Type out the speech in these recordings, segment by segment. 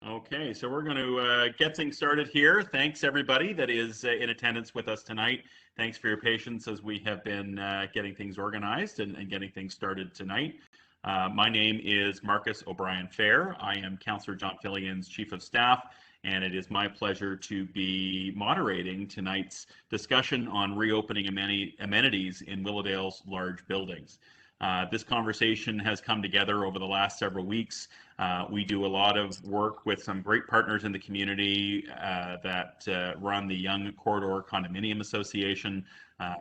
Okay, so we're going to get things started here. Thanks everybody that is in attendance with us tonight. Thanks for your patience as we have been getting things organized and getting things started tonight. My name is Marcus O'Brien Fair. I am Councillor John Filion's Chief of Staff, and it is my pleasure to be moderating tonight's discussion on reopening amenities in Willowdale's large buildings. This conversation has come together over the last several weeks. We do a lot of work with some great partners in the community that run the Yonge Corridor Condominium Association.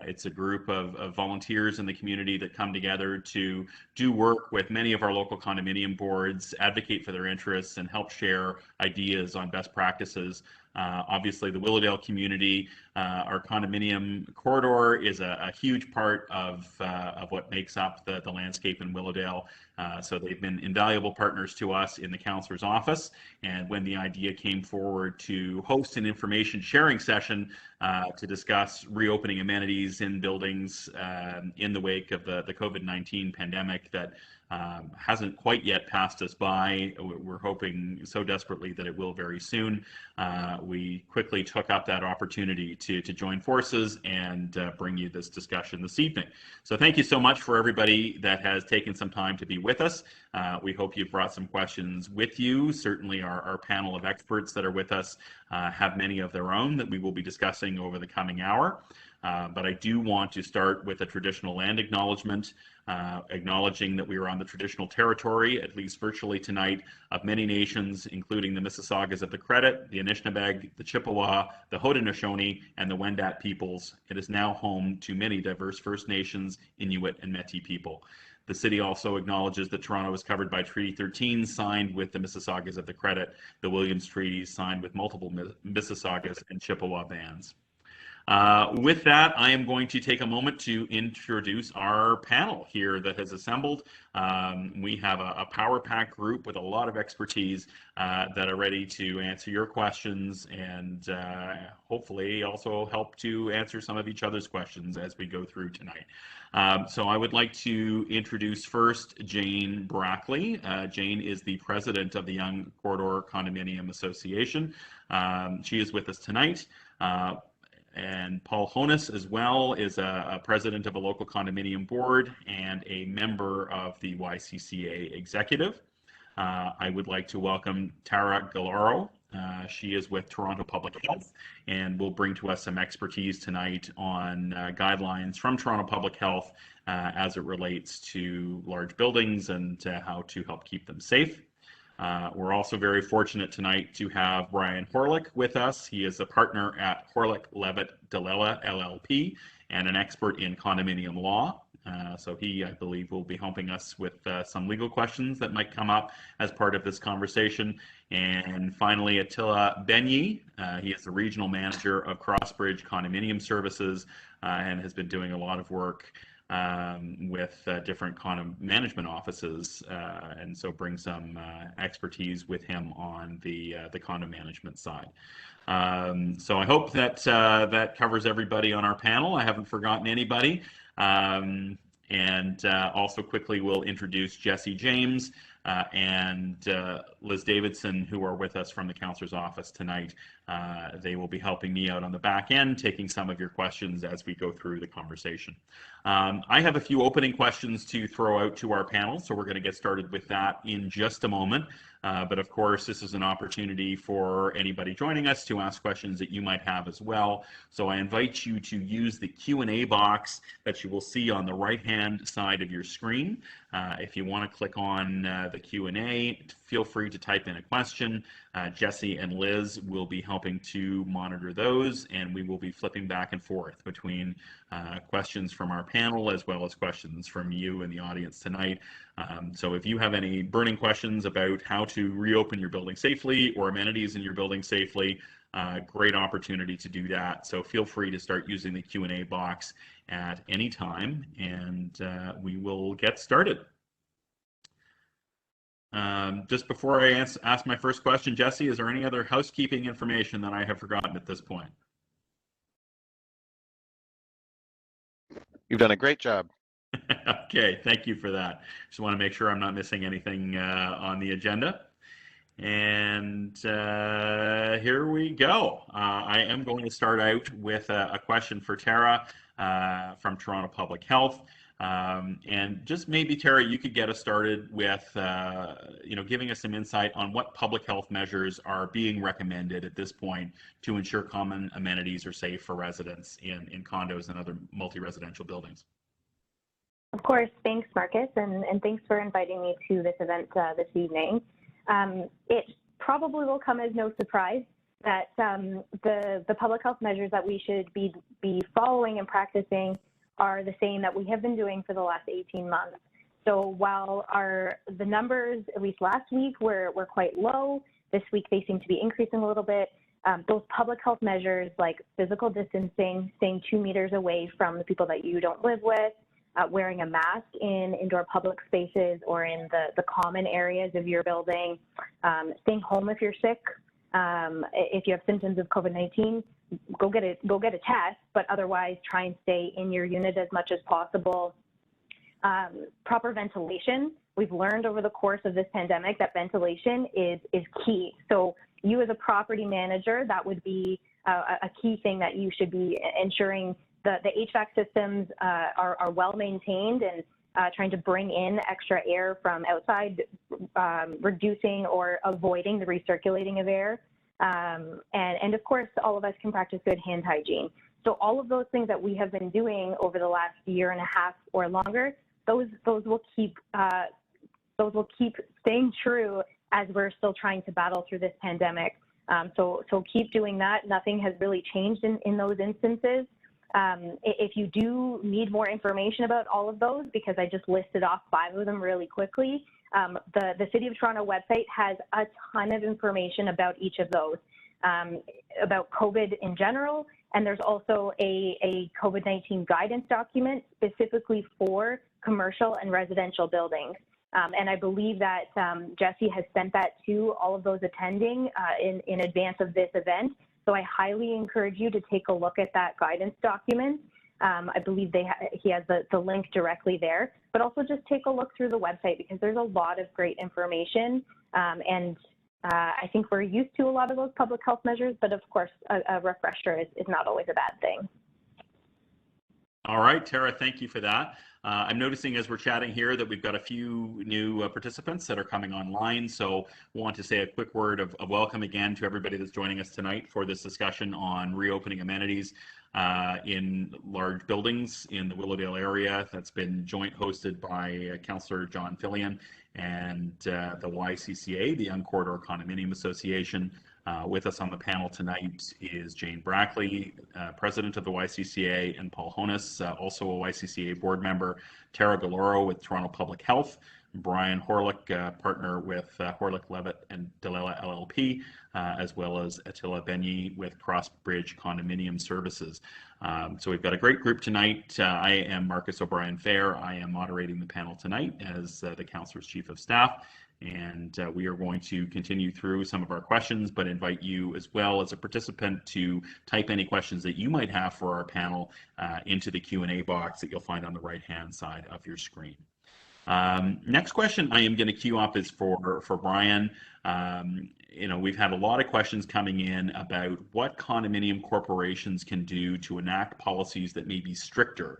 It's a group of volunteers in the community that come together to do work with many of our local condominium boards, advocate for their interests, and help share ideas on best practices. Obviously, the Willowdale community, our condominium corridor is a huge part of what makes up the landscape in Willowdale. So they've been invaluable partners to us in the councillor's office. And when the idea came forward to host an information sharing session to discuss reopening amenities in buildings in the wake of the COVID-19 pandemic that hasn't quite yet passed us by. We're hoping so desperately that it will very soon. We quickly took up that opportunity to join forces and bring you this discussion this evening. So thank you so much for everybody that has taken some time to be with us. We hope you've brought some questions with you. Certainly our panel of experts that are with us have many of their own that we will be discussing over the coming hour. But I do want to start with a traditional land acknowledgement, acknowledging that we are on the traditional territory, at least virtually tonight, of many nations, including the Mississaugas of the Credit, the Anishinaabe, the Chippewa, the Haudenosaunee, and the Wendat peoples. It is now home to many diverse First Nations, Inuit, and Métis people. The city also acknowledges that Toronto is covered by Treaty 13, signed with the Mississaugas of the Credit, the Williams Treaties, signed with multiple Mississaugas and Chippewa bands. With that, I am going to take a moment to introduce our panel here that has assembled. We have a power pack group with a lot of expertise that are ready to answer your questions and hopefully also help to answer some of each other's questions as we go through tonight. So I would like to introduce first Jane Brackley. Jane is the president of the Yonge Corridor Condominium Association. She is with us tonight. And Paul Honus as well is a president of a local condominium board and a member of the YCCA executive. I would like to welcome Tara Galaro. She is with Toronto Public Health and will bring to us some expertise tonight on guidelines from Toronto Public Health as it relates to large buildings and how to help keep them safe. We're also very fortunate tonight to have Brian Horlick with us. He is a partner at Horlick, Levitt, Delela LLP and an expert in condominium law. So he, I believe, will be helping us with some legal questions that might come up as part of this conversation. And finally, Attila Benyi. He is the regional manager of Crossbridge Condominium Services and has been doing a lot of work with different condo management offices, and so bring some expertise with him on the condo management side. So I hope that that covers everybody on our panel. I haven't forgotten anybody. And also quickly we'll introduce Jesse James and Liz Davidson, who are with us from the councillor's office tonight. They will be helping me out on the back end, taking some of your questions as we go through the conversation. I have a few opening questions to throw out to our panel, so we're going to get started with that in just a moment. But of course, this is an opportunity for anybody joining us to ask questions that you might have as well. So I invite you to use the Q&A box that you will see on the right-hand side of your screen. If you want to click on the Q&A, feel free to type in a question. Jesse and Liz will be helping to monitor those, and we will be flipping back and forth between questions from our panel as well as questions from you in the audience tonight. So if you have any burning questions about how to reopen your building safely or amenities in your building safely, great opportunity to do that. So feel free to start using the Q&A box at any time, and we will get started. Just before I ask my first question, Jesse, is there any other housekeeping information that I have forgotten at this point? You've done a great job. Okay, thank you for that. Just want to make sure I'm not missing anything on the agenda. And here we go. I am going to start out with a question for Tara from Toronto Public Health. And just maybe, Tara, you could get us started with, giving us some insight on what public health measures are being recommended at this point to ensure common amenities are safe for residents in condos and other multi-residential buildings. Of course. Thanks, Marcus, and thanks for inviting me to this event this evening. It probably will come as no surprise that the public health measures that we should be following and practicing are the same that we have been doing for the last 18 months. So while the numbers, at least last week, were quite low, this week they seem to be increasing a little bit. Those public health measures like physical distancing, staying 2 meters away from the people that you don't live with, wearing a mask in indoor public spaces or in the common areas of your building, staying home if you're sick. If you have symptoms of COVID-19, go get a test, but otherwise try and stay in your unit as much as possible. Proper ventilation. We've learned over the course of this pandemic that ventilation is key. So you as a property manager, that would be a key thing that you should be ensuring. The HVAC systems are well maintained and trying to bring in extra air from outside, reducing or avoiding the recirculating of air. And of course, all of us can practice good hand hygiene. So all of those things that we have been doing over the last year and a half or longer, those will keep staying true as we're still trying to battle through this pandemic. So keep doing that. Nothing has really changed in those instances. If you do need more information about all of those, because I just listed off 5 of them really quickly, the City of Toronto website has a ton of information about each of those, about COVID in general, and there's also a COVID-19 guidance document specifically for commercial and residential buildings. And I believe that Jesse has sent that to all of those attending in advance of this event. So I highly encourage you to take a look at that guidance document. I believe he has the link directly there, but also just take a look through the website because there's a lot of great information. And I think we're used to a lot of those public health measures, but of course, a refresher is not always a bad thing. All right, Tara, thank you for that. I'm noticing as we're chatting here that we've got a few new participants that are coming online. So I want to say a quick word of welcome again to everybody that's joining us tonight for this discussion on reopening amenities in large buildings in the Willowdale area. That's been joint hosted by Councillor John Filion and the YCCA, the Yonge Corridor Condominium Association. With us on the panel tonight is Jane Brackley, President of the YCCA, and Paul Honus, also a YCCA board member, Tara Galoro with Toronto Public Health, Brian Horlick, partner with Horlick, Levitt and Delela LLP, as well as Attila Benyi with Crossbridge Condominium Services. So we've got a great group tonight. I am Marcus O'Brien Fair. I am moderating the panel tonight as the Councillor's Chief of Staff. And we are going to continue through some of our questions, but invite you as well as a participant to type any questions that you might have for our panel into the Q&A box that you'll find on the right-hand side of your screen. Next question I am going to queue up is for Brian. We've had a lot of questions coming in about what condominium corporations can do to enact policies that may be stricter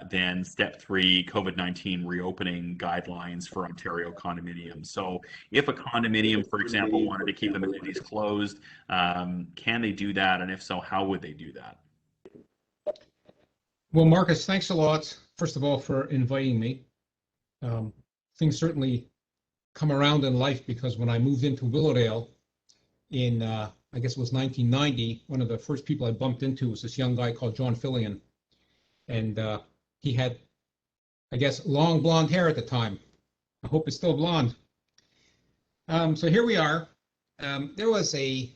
than Step 3 COVID-19 reopening guidelines for Ontario condominiums. So if a condominium, for example, wanted to keep amenities closed, can they do that? And if so, how would they do that? Well, Marcus, thanks a lot, first of all, for inviting me. Things certainly come around in life because when I moved into Willowdale in, I guess it was 1990, one of the first people I bumped into was this young guy called John Filion. And he had, I guess, long blonde hair at the time. I hope it's still blonde. So here we are. There was a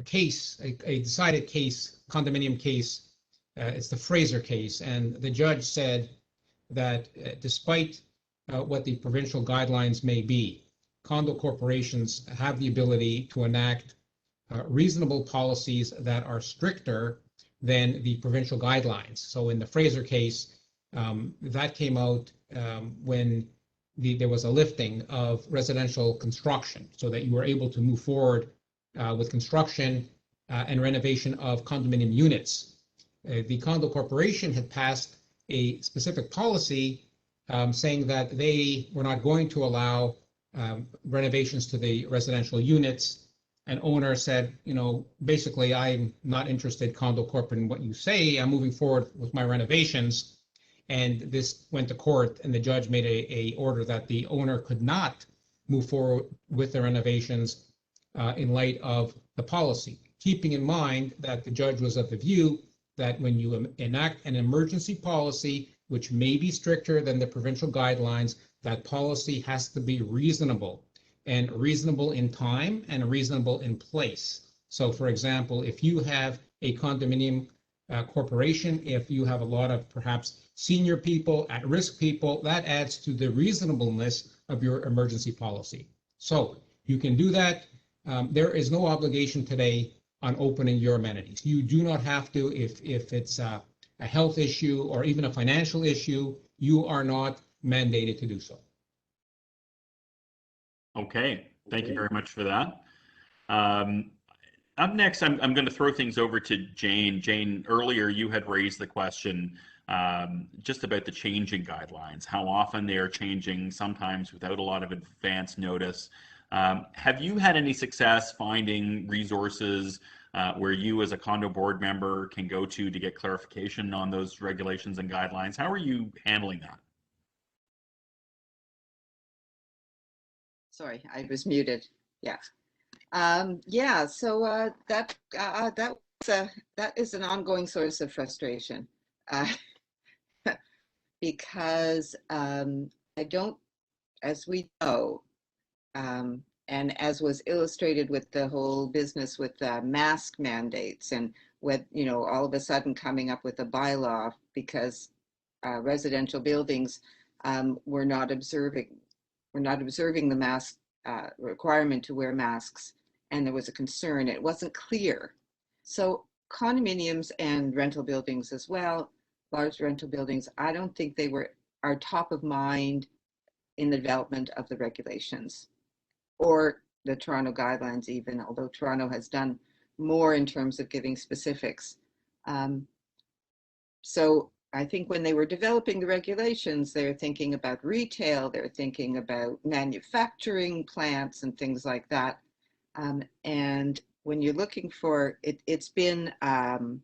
case, a decided case, condominium case. It's the Fraser case. And the judge said that despite what the provincial guidelines may be, condo corporations have the ability to enact reasonable policies that are stricter than the provincial guidelines. So in the Fraser case, that came out when there was a lifting of residential construction so that you were able to move forward with construction and renovation of condominium units. The Condo Corporation had passed a specific policy saying that they were not going to allow renovations to the residential units. And owner said, you know, basically, I'm not interested, Condo Corp, in what you say. I'm moving forward with my renovations. And this went to court, and the judge made a order that the owner could not move forward with the renovations in light of the policy, keeping in mind that the judge was of the view that when you enact an emergency policy, which may be stricter than the provincial guidelines, that policy has to be reasonable, and reasonable in time and reasonable in place. So for example, if you have a condominium corporation, if you have a lot of perhaps senior people, at-risk people, that adds to the reasonableness of your emergency policy. So you can do that. There is no obligation today on opening your amenities. You do not have to if it's a health issue or even a financial issue. You are not mandated to do so. Okay, thank you very much for that. Up next, I'm going to throw things over to Jane. Jane, earlier you had raised the question just about the changing guidelines, how often they are changing, sometimes without a lot of advance notice. Have you had any success finding resources where you as a condo board member can go to get clarification on those regulations and guidelines? How are you handling that? Sorry, I was muted. Yeah. Yeah, so that is an ongoing source of frustration because I don't, as we know, and as was illustrated with the whole business with mask mandates and with, you know, all of a sudden coming up with a bylaw because residential buildings were not observing the mask requirement to wear masks, and there was a concern. It wasn't clear. So condominiums and rental buildings as well, large rental buildings, I don't think they are top of mind in the development of the regulations or the Toronto guidelines even, although Toronto has done more in terms of giving specifics. So I think when they were developing the regulations, they're thinking about retail, they're thinking about manufacturing plants and things like that. And when you're looking for it, it's been an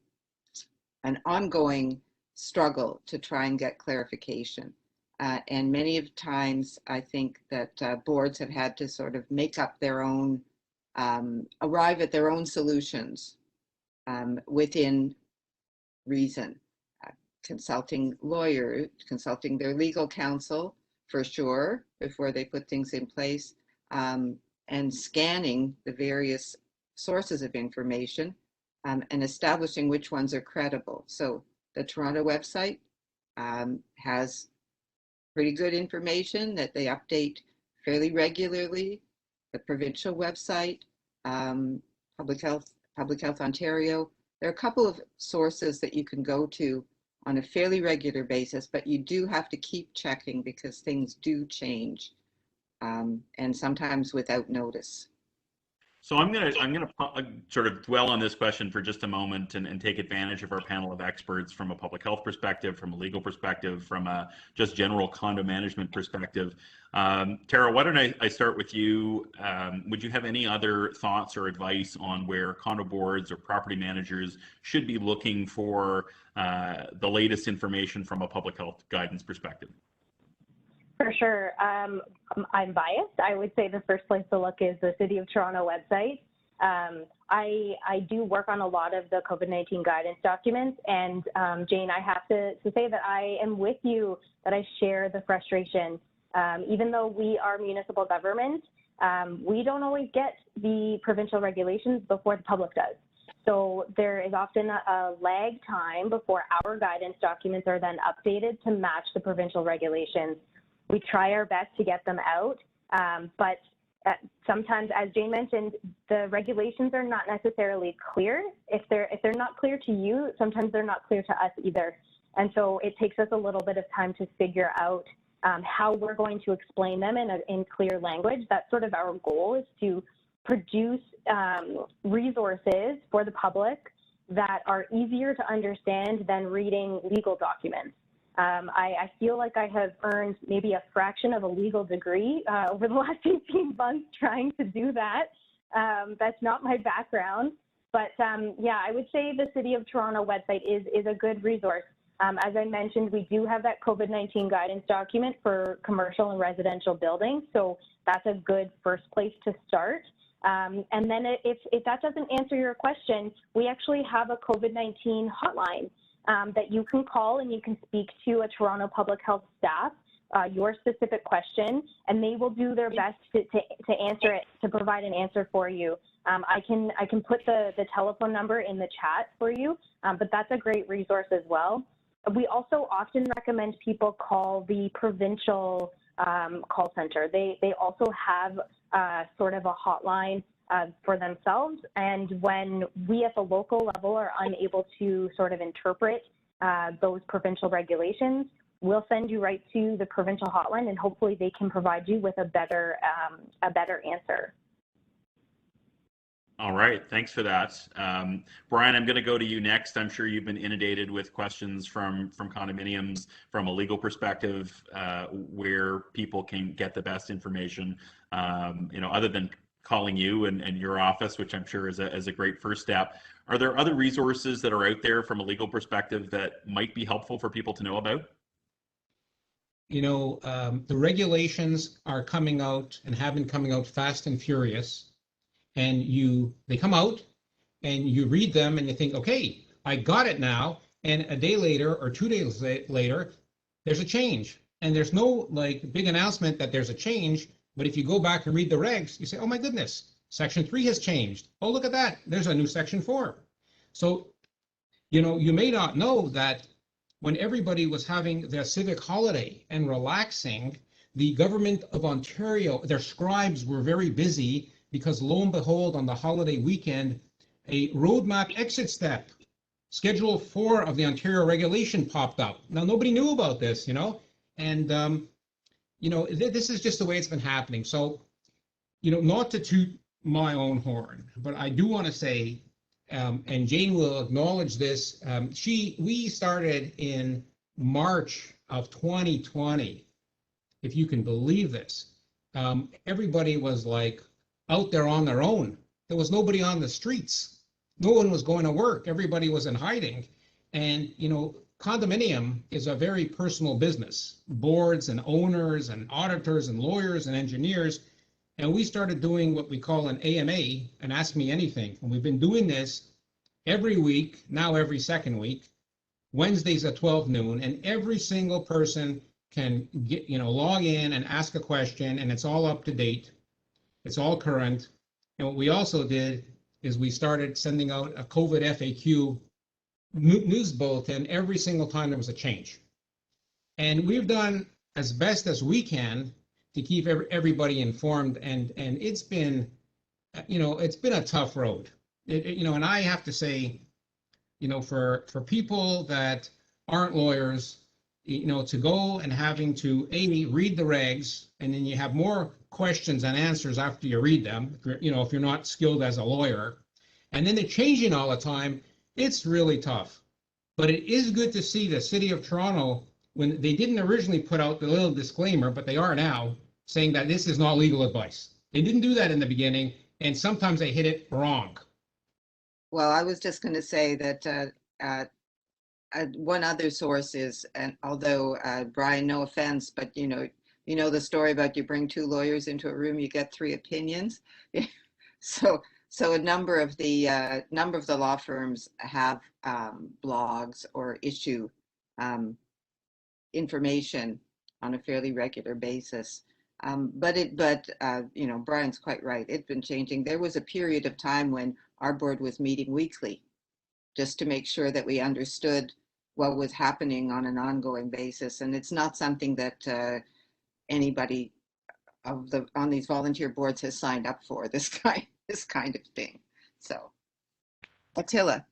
ongoing struggle to try and get clarification. And many of times, I think that boards have had to sort of make up their own, arrive at their own solutions within reason. Consulting lawyers, consulting their legal counsel for sure before they put things in place, and scanning the various sources of information and establishing which ones are credible. So the Toronto website has pretty good information that they update fairly regularly. The provincial website, Public Health Ontario, there are a couple of sources that you can go to on a fairly regular basis, but you do have to keep checking because things do change, and sometimes without notice. So I'm gonna sort of dwell on this question for just a moment and take advantage of our panel of experts from a public health perspective, from a legal perspective, from a just general condo management perspective. Tara, why don't I start with you? Would you have any other thoughts or advice on where condo boards or property managers should be looking for the latest information from a public health guidance perspective? For sure. I'm biased. I would say the first place to look is the City of Toronto website. I do work on a lot of the COVID-19 guidance documents, and Jane, I have to say that I am with you, that I share the frustration. Even though we are municipal government, we don't always get the provincial regulations before the public does. So there is often a lag time before our guidance documents are then updated to match the provincial regulations. We try our best to get them out, but sometimes, as Jane mentioned, the regulations are not necessarily clear. If they're not clear to you, sometimes they're not clear to us either. And so it takes us a little bit of time to figure out how we're going to explain them in clear language. That's sort of our goal, is to produce resources for the public that are easier to understand than reading legal documents. I feel like I have earned maybe a fraction of a legal degree over the last 18 months trying to do that. That's not my background, but yeah, I would say the City of Toronto website is a good resource. As I mentioned, we do have that COVID-19 guidance document for commercial and residential buildings, so that's a good first place to start. And then if that doesn't answer your question, we actually have a COVID-19 hotline that you can call, and you can speak to a Toronto Public Health staff, your specific question, and they will do their best to answer it, to provide an answer for you. I can put the telephone number in the chat for you, but that's a great resource as well. We also often recommend people call the provincial call center. They also have sort of a hotline for themselves, and when we at the local level are unable to sort of interpret those provincial regulations, we'll send you right to the provincial hotline, and hopefully they can provide you with a better answer. All right, thanks for that. Brian, I'm going to go to you next. I'm sure you've been inundated with questions from condominiums from a legal perspective, where people can get the best information, other than calling you and your office, which I'm sure is a great first step. Are there other resources that are out there from a legal perspective that might be helpful for people to know about? The regulations are coming out and have been coming out fast and furious. And they come out and you read them and you think, okay, I got it now. And a day later or 2 days later, there's a change. And there's no big announcement that there's a change. But if you go back and read the regs, you say, oh my goodness, Section 3 has changed. Oh, look at that. There's a new Section 4. So, you may not know that when everybody was having their civic holiday and relaxing, the government of Ontario, their scribes were very busy, because lo and behold, on the holiday weekend, a roadmap exit step, Schedule 4 of the Ontario regulation popped up. Now, nobody knew about this, and, this is just the way it's been happening. So, not to toot my own horn, but I do want to say, and Jane will acknowledge this, we started in March of 2020, if you can believe this. Everybody was out there on their own. There was nobody on the streets. No one was going to work. Everybody was in hiding. And, condominium is a very personal business. Boards and owners and auditors and lawyers and engineers. And we started doing what we call an AMA, an Ask Me Anything. And we've been doing this every week, now every second week, Wednesdays at 12 noon. And every single person can log in and ask a question, and it's all up to date. It's all current. And what we also did is we started sending out a COVID FAQ news bulletin every single time there was a change. And we've done as best as we can to keep everybody informed. And it's been, it's been a tough road. And I have to say, for people that aren't lawyers, to go and having to read the regs, and then you have more questions and answers after you read them, if you're not skilled as a lawyer, and then they're changing all the time, it's really tough. But it is good to see the City of Toronto, when they didn't originally put out the little disclaimer, but they are now, saying that this is not legal advice. They didn't do that in the beginning, and sometimes they hit it wrong. Well, I was just going to say that one other source is, and although Brian, no offense, but the story about you bring two lawyers into a room, you get three opinions. So a number of the law firms have blogs or issue information on a fairly regular basis. But Brian's quite right. It's been changing. There was a period of time when our board was meeting weekly, just to make sure that we understood what was happening on an ongoing basis. And it's not something that anybody on these volunteer boards has signed up for, this kind of thing. So, Attila.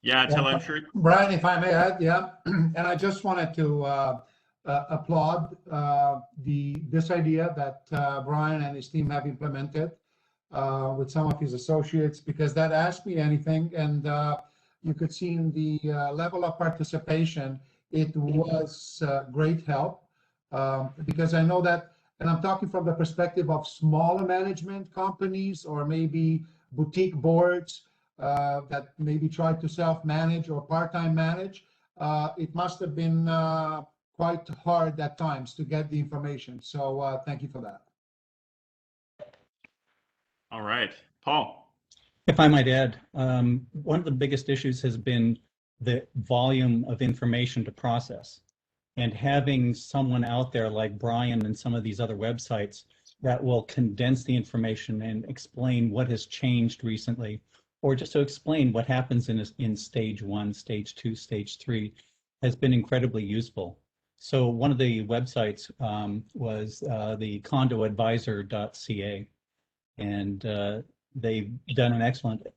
Yeah, Attila, I'm sure. Brian, if I may add, yeah, and I just wanted to applaud this idea that Brian and his team have implemented with some of his associates, because that Ask Me Anything, and you could see in the level of participation, it was great help, because I know that, and I'm talking from the perspective of smaller management companies or maybe boutique boards that maybe try to self-manage or part-time manage. It must have been quite hard at times to get the information. So thank you for that. All right, Paul. If I might add, one of the biggest issues has been the volume of information to process. And having someone out there like Brian and some of these other websites that will condense the information and explain what has changed recently, or just to explain what happens in stage 1, stage 2, stage 3, has been incredibly useful. So one of the websites was the condoadvisor.ca, and they've done an excellent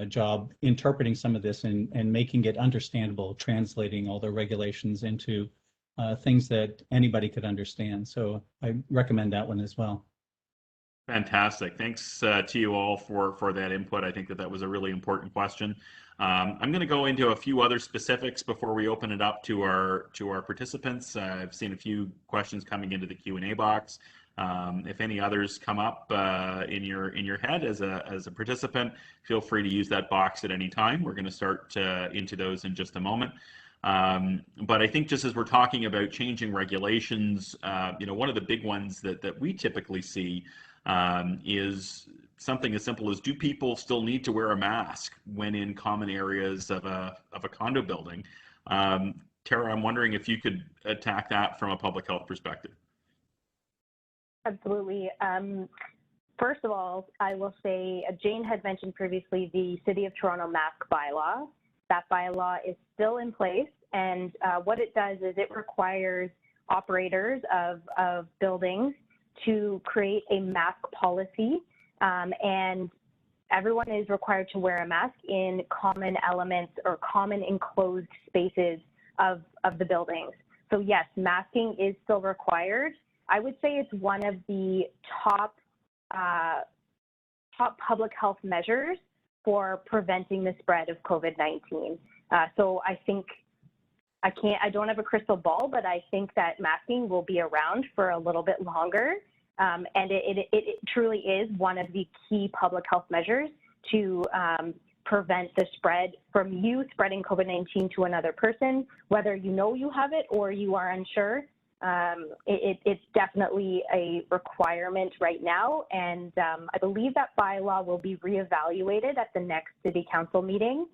job interpreting some of this and making it understandable, translating all the regulations into things that anybody could understand. So I recommend that one as well. Fantastic. Thanks to you all for that input. I think that was a really important question. I'm going to go into a few other specifics before we open it up to our participants. I've seen a few questions coming into the Q&A box. If any others come up in your head as a participant, feel free to use that box at any time. We're going to start into those in just a moment. But I think just as we're talking about changing regulations, one of the big ones that we typically see is something as simple as, do people still need to wear a mask when in common areas of a condo building? Tara, I'm wondering if you could attack that from a public health perspective. Absolutely. First of all, I will say Jane had mentioned previously the City of Toronto mask bylaw. That bylaw is still in place, and what it does is it requires operators of buildings to create a mask policy, and everyone is required to wear a mask in common elements or common enclosed spaces of the buildings. So yes, masking is still required. I would say it's one of the top public health measures for preventing the spread of COVID-19. So I think I don't have a crystal ball, but I think that masking will be around for a little bit longer. And it truly is one of the key public health measures to prevent the spread from you spreading COVID-19 to another person, whether you know you have it or you are unsure. It's definitely a requirement right now, and I believe that bylaw will be reevaluated at the next City Council meeting,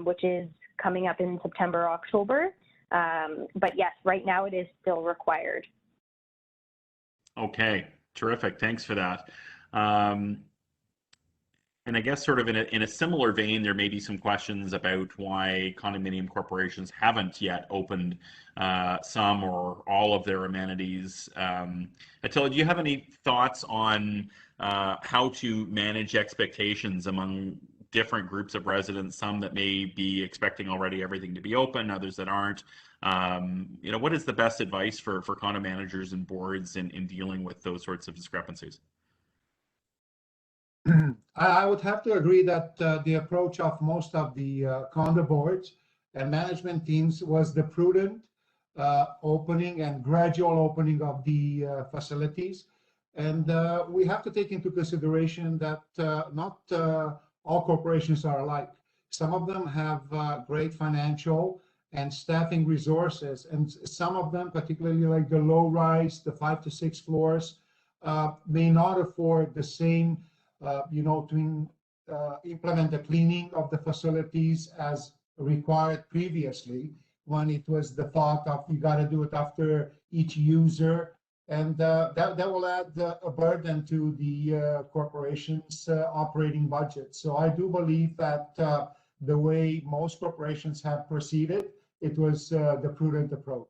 which is coming up in September, October. But yes, right now it is still required. Okay, terrific. Thanks for that. And I guess sort of in a similar vein, there may be some questions about why condominium corporations haven't yet opened some or all of their amenities. Attila, do you have any thoughts on how to manage expectations among different groups of residents, some that may be expecting already everything to be open, others that aren't? What is the best advice for condo managers and boards in dealing with those sorts of discrepancies? I would have to agree that the approach of most of the condo boards and management teams was the prudent opening and gradual opening of the facilities. And we have to take into consideration that not all corporations are alike. Some of them have great financial and staffing resources, and some of them, particularly like the low rise, the 5 to 6 floors, may not afford the same to implement the cleaning of the facilities as required previously, when it was the thought of you got to do it after each user, and that will add a burden to the corporation's operating budget. So I do believe that the way most corporations have proceeded, it was the prudent approach.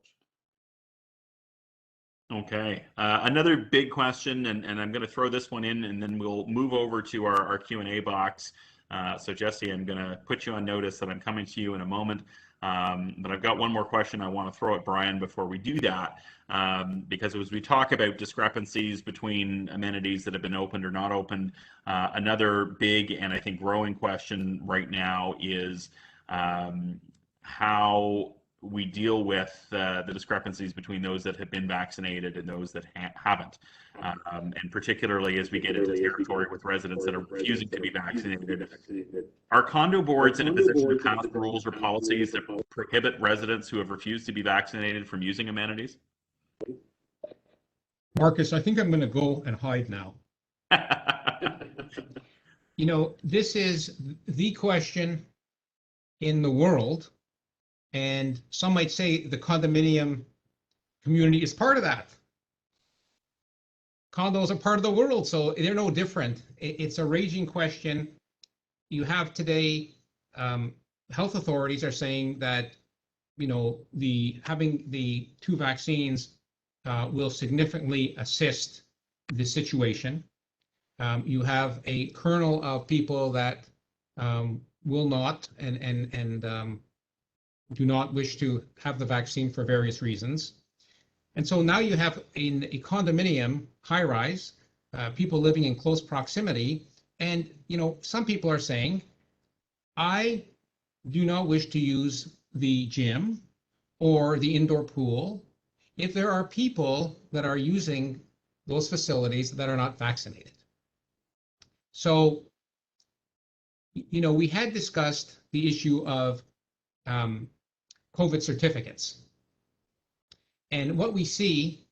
Okay, another big question, and I'm going to throw this one in, and then we'll move over to our Q&A box. So Jesse, I'm going to put you on notice that I'm coming to you in a moment. But I've got one more question I want to throw at Brian before we do that, because as we talk about discrepancies between amenities that have been opened or not opened, another big and I think growing question right now is how we deal with the discrepancies between those that have been vaccinated and those that haven't. And particularly as we get into territory with residents that are refusing to be vaccinated. Are condo boards in a position to pass rules or policies that prohibit residents who have refused to be vaccinated from using amenities? Marcus, I think I'm going to go and hide now. You know, this is the question in the world, and some might say the condominium community is part of that. Condos are part of the world, so they're no different. It's a raging question. You have today, health authorities are saying that, you know, having the 2 vaccines will significantly assist the situation. You have a kernel of people that will not and do not wish to have the vaccine for various reasons. And so now you have in a condominium high-rise, people living in close proximity. And, you know, some people are saying, I do not wish to use the gym or the indoor pool if there are people that are using those facilities that are not vaccinated. So, you know, we had discussed the issue of COVID certificates. And what we see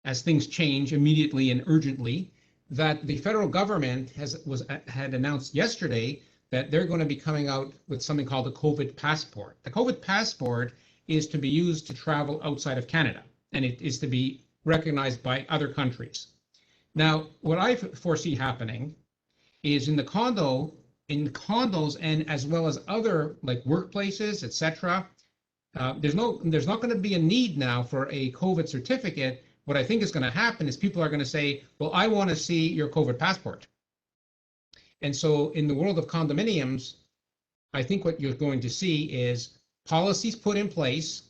as things change immediately and urgently, that the federal government had announced yesterday that they're going to be coming out with something called the COVID passport. The COVID passport is to be used to travel outside of Canada, and it is to be recognized by other countries. Now, what I foresee happening is in condos and as well as other like workplaces, etc. There's not going to be a need now for a COVID certificate. What I think is going to happen is people are going to say, well, I want to see your COVID passport. And so in the world of condominiums, I think what you're going to see is policies put in place,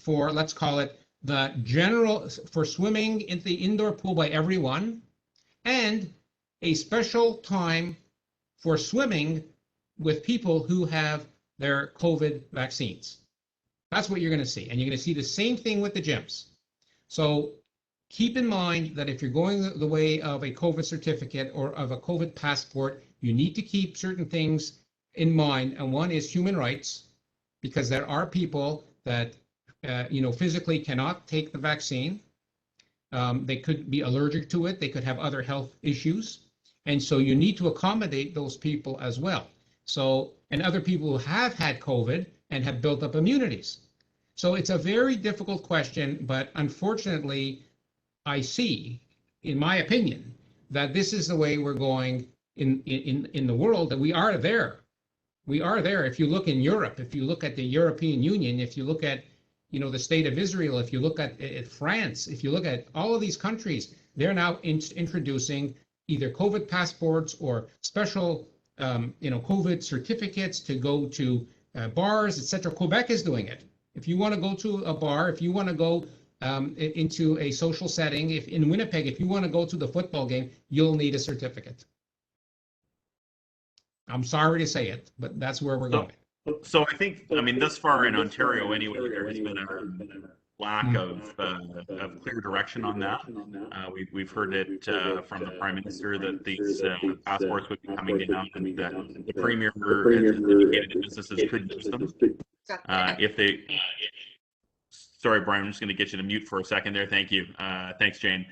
for, let's call it the general, for swimming in the indoor pool by everyone, and a special time for swimming with people who have their COVID vaccines. That's what you're going to see. And you're going to see the same thing with the gyms. So keep in mind that if you're going the way of a COVID certificate or of a COVID passport, you need to keep certain things in mind. And one is human rights, because there are people that, you know, physically cannot take the vaccine. They could be allergic to it. They could have other health issues. And so you need to accommodate those people as well. So, and other people who have had COVID and have built up immunities. So it's a very difficult question, but unfortunately, I see, in my opinion, that this is the way we're going in the world, that we are there. We are there. If you look in Europe, if you look at the European Union, if you look at, you know, the state of Israel, if you look at France, if you look at all of these countries, they're now introducing either COVID passports or special, you know, COVID certificates to go to bars, etc. Quebec is doing it. If you want to go to a bar, if you want to go into a social setting, if in Winnipeg, if you want to go to the football game, you'll need a certificate. I'm sorry to say it, but that's where we're going. So I think, I mean, thus far in Ontario anyway, there has been a lack of clear direction on that. We've heard it from the Prime Minister that these passports would be coming down, and that the Premier has indicated that businesses could use them if they. Sorry, Brian, I'm just going to get you to mute for a second there. Thank you. Thanks, Jane.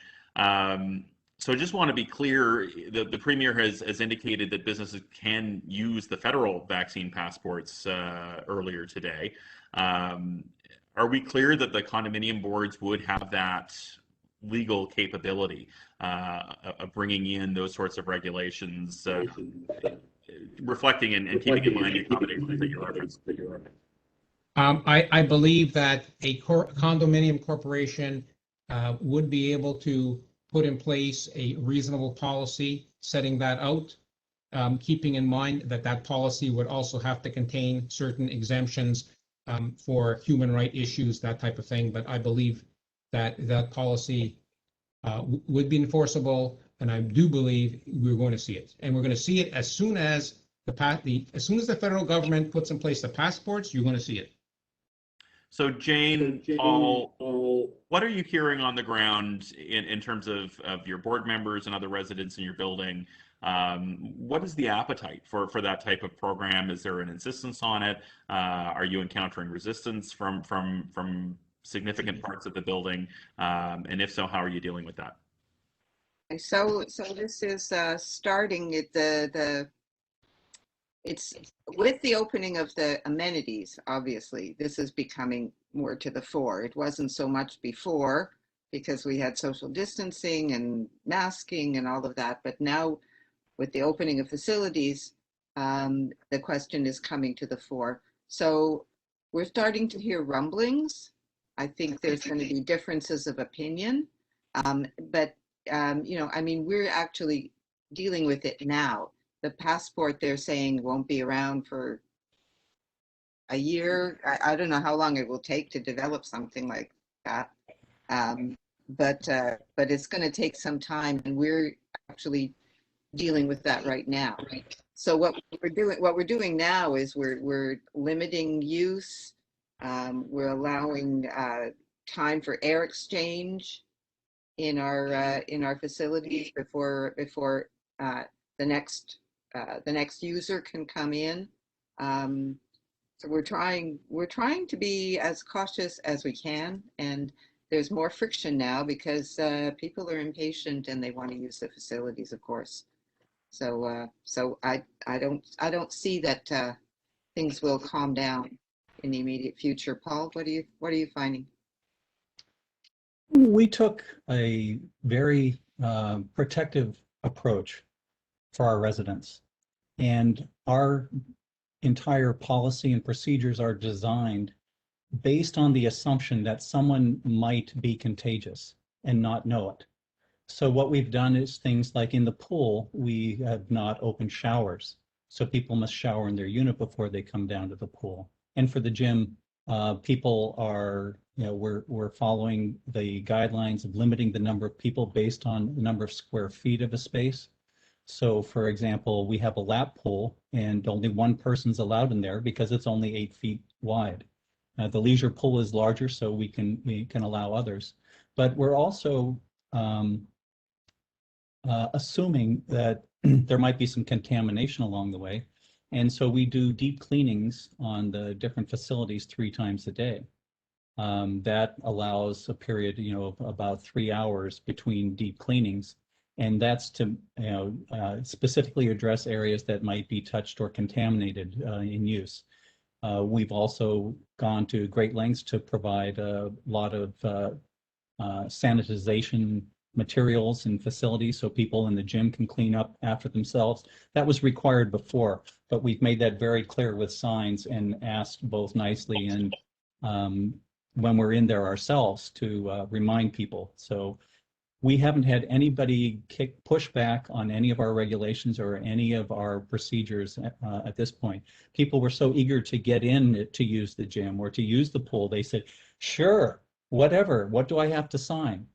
So I just want to be clear, the Premier has indicated that businesses can use the federal vaccine passports earlier today. Are we clear that the condominium boards would have that legal capability of bringing in those sorts of regulations, reflecting and keeping in mind the accommodations that you referenced? I believe that a condominium corporation would be able to put in place a reasonable policy setting that out. keeping in mind that that policy would also have to contain certain exemptions for human rights issues, that type of thing. But I believe that that policy would be enforceable, and I do believe we're going to see it. And we're going to see it as soon as the federal government puts in place the passports. You're going to see it. So Jane, Paul, what are you hearing on the ground in terms of your board members and other residents in your building? What is the appetite for that type of program? Is there an insistence on it? Are you encountering resistance from significant parts of the building? And if so, how are you dealing with that? So this is starting at it's with the opening of the amenities. Obviously, this is becoming more to the fore. It wasn't so much before because we had social distancing and masking and all of that. But now, with the opening of facilities, the question is coming to the fore. So we're starting to hear rumblings. I think there's going to be differences of opinion, but you know, I mean, we're actually dealing with it now. The passport, they're saying, won't be around for a year. I don't know how long it will take to develop something like that. But it's going to take some time, and we're actually dealing with that right now. So what we're doing now is we're limiting use. We're allowing time for air exchange in our facilities before the next user can come in. So we're trying to be as cautious as we can, and there's more friction now because people are impatient and they want to use the facilities, of course. So I don't see that things will calm down in the immediate future. Paul, what are you finding? We took a very protective approach for our residents, and our entire policy and procedures are designed based on the assumption that someone might be contagious and not know it. So what we've done is things like in the pool, we have not opened showers. So people must shower in their unit before they come down to the pool. And for the gym, people are, you know, we're following the guidelines of limiting the number of people based on the number of square feet of a space. So for example, we have a lap pool and only one person's allowed in there because it's only 8 feet wide. The leisure pool is larger, so we can allow others. But we're also assuming that there might be some contamination along the way. And so we do deep cleanings on the different facilities 3 times a day. That allows a period, you know, of about 3 hours between deep cleanings. And that's to, you know, specifically address areas that might be touched or contaminated in use. We've also gone to great lengths to provide a lot of sanitization materials and facilities so people in the gym can clean up after themselves. That was required before, but we've made that very clear with signs and asked both nicely and when we're in there ourselves to remind people. So we haven't had anybody push back on any of our regulations or any of our procedures at this point. People were so eager to get in to use the gym or to use the pool. They said, sure, whatever, what do I have to sign?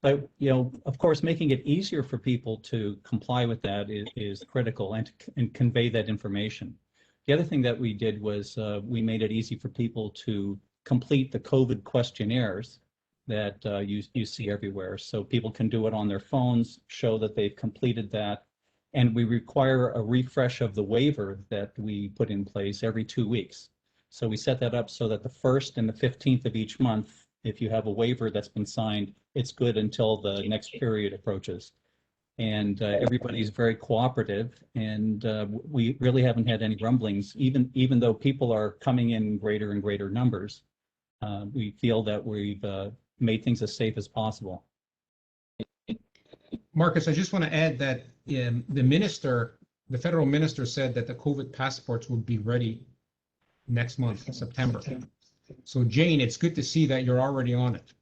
But, you know, of course, making it easier for people to comply with that is critical, and convey that information. The other thing that we did was we made it easy for people to complete the COVID questionnaires that you see everywhere. So people can do it on their phones, show that they've completed that. And we require a refresh of the waiver that we put in place every 2 weeks. So we set that up so that the 1st and the 15th of each month, if you have a waiver that's been signed, it's good until the next period approaches. And everybody's very cooperative, and we really haven't had any rumblings, even though people are coming in greater and greater numbers. We feel that we've made things as safe as possible. Marcus, I just want to add that the federal minister said that the COVID passports would be ready next month, September. So Jane, it's good to see that you're already on it.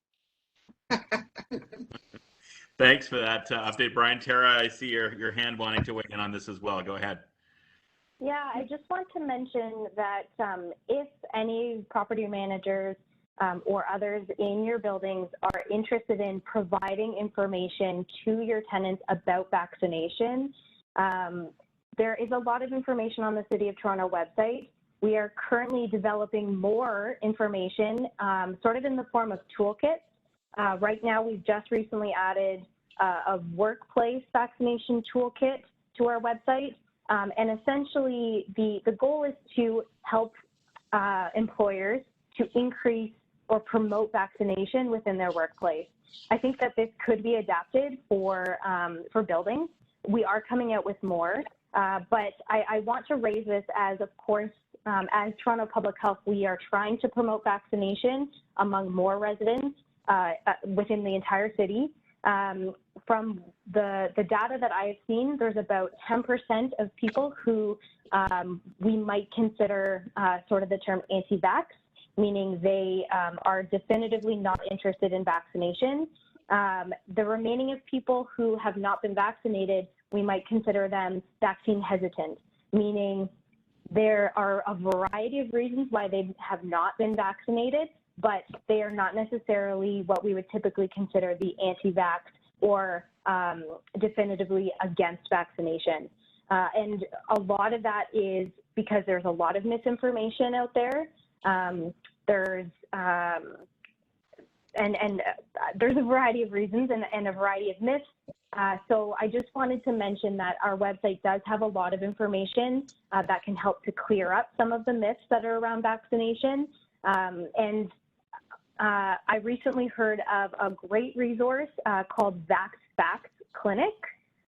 Thanks for that update, Brian. Tara, I see your hand wanting to weigh in on this as well. Go ahead. Yeah, I just want to mention that if any property managers or others in your buildings are interested in providing information to your tenants about vaccination, there is a lot of information on the City of Toronto website. We are currently developing more information, sort of in the form of toolkits. Right now, we've just recently added a workplace vaccination toolkit to our website. And essentially, the goal is to help employers to increase or promote vaccination within their workplace. I think that this could be adapted for buildings. We are coming out with more, but I want to raise this as, of course, as Toronto Public Health, we are trying to promote vaccination among more residents within the entire city. From the data that I have seen, there's about 10% of people who we might consider sort of the term anti-vax, meaning they are definitively not interested in vaccination. The remaining of people who have not been vaccinated, we might consider them vaccine hesitant, meaning there are a variety of reasons why they have not been vaccinated, but they are not necessarily what we would typically consider the anti-vax or definitively against vaccination. And a lot of that is because there's a lot of misinformation out there. There's a variety of reasons and a variety of myths. So I just wanted to mention that our website does have a lot of information that can help to clear up some of the myths that are around vaccination. I recently heard of a great resource called Facts Clinic,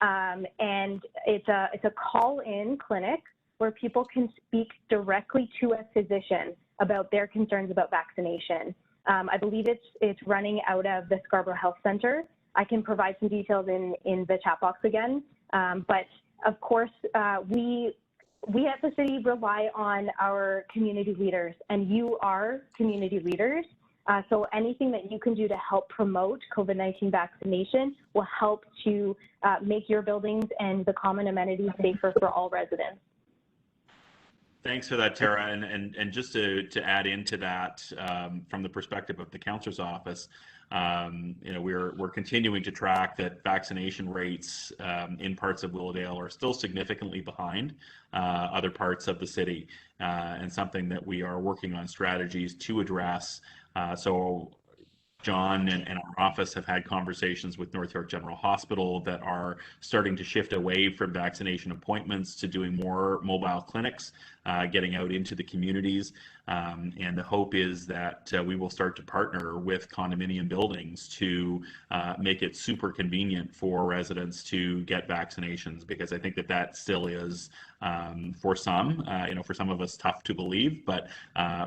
and it's a call-in clinic where people can speak directly to a physician about their concerns about vaccination. I believe it's running out of the Scarborough Health Center. I can provide some details in the chat box again, but of course we at the city rely on our community leaders, and you are community leaders. So anything that you can do to help promote COVID-19 vaccination will help to make your buildings and the common amenities safer for all residents. Thanks for that, Tara. And just to add into that, from the perspective of the Councillor's office, we're continuing to track that vaccination rates in parts of Willowdale are still significantly behind other parts of the city, and something that we are working on strategies to address. So John and our office have had conversations with North York General Hospital that are starting to shift away from vaccination appointments to doing more mobile clinics, getting out into the communities. And the hope is that we will start to partner with condominium buildings to make it super convenient for residents to get vaccinations, because I think that still is, for some, for some of us, tough to believe, but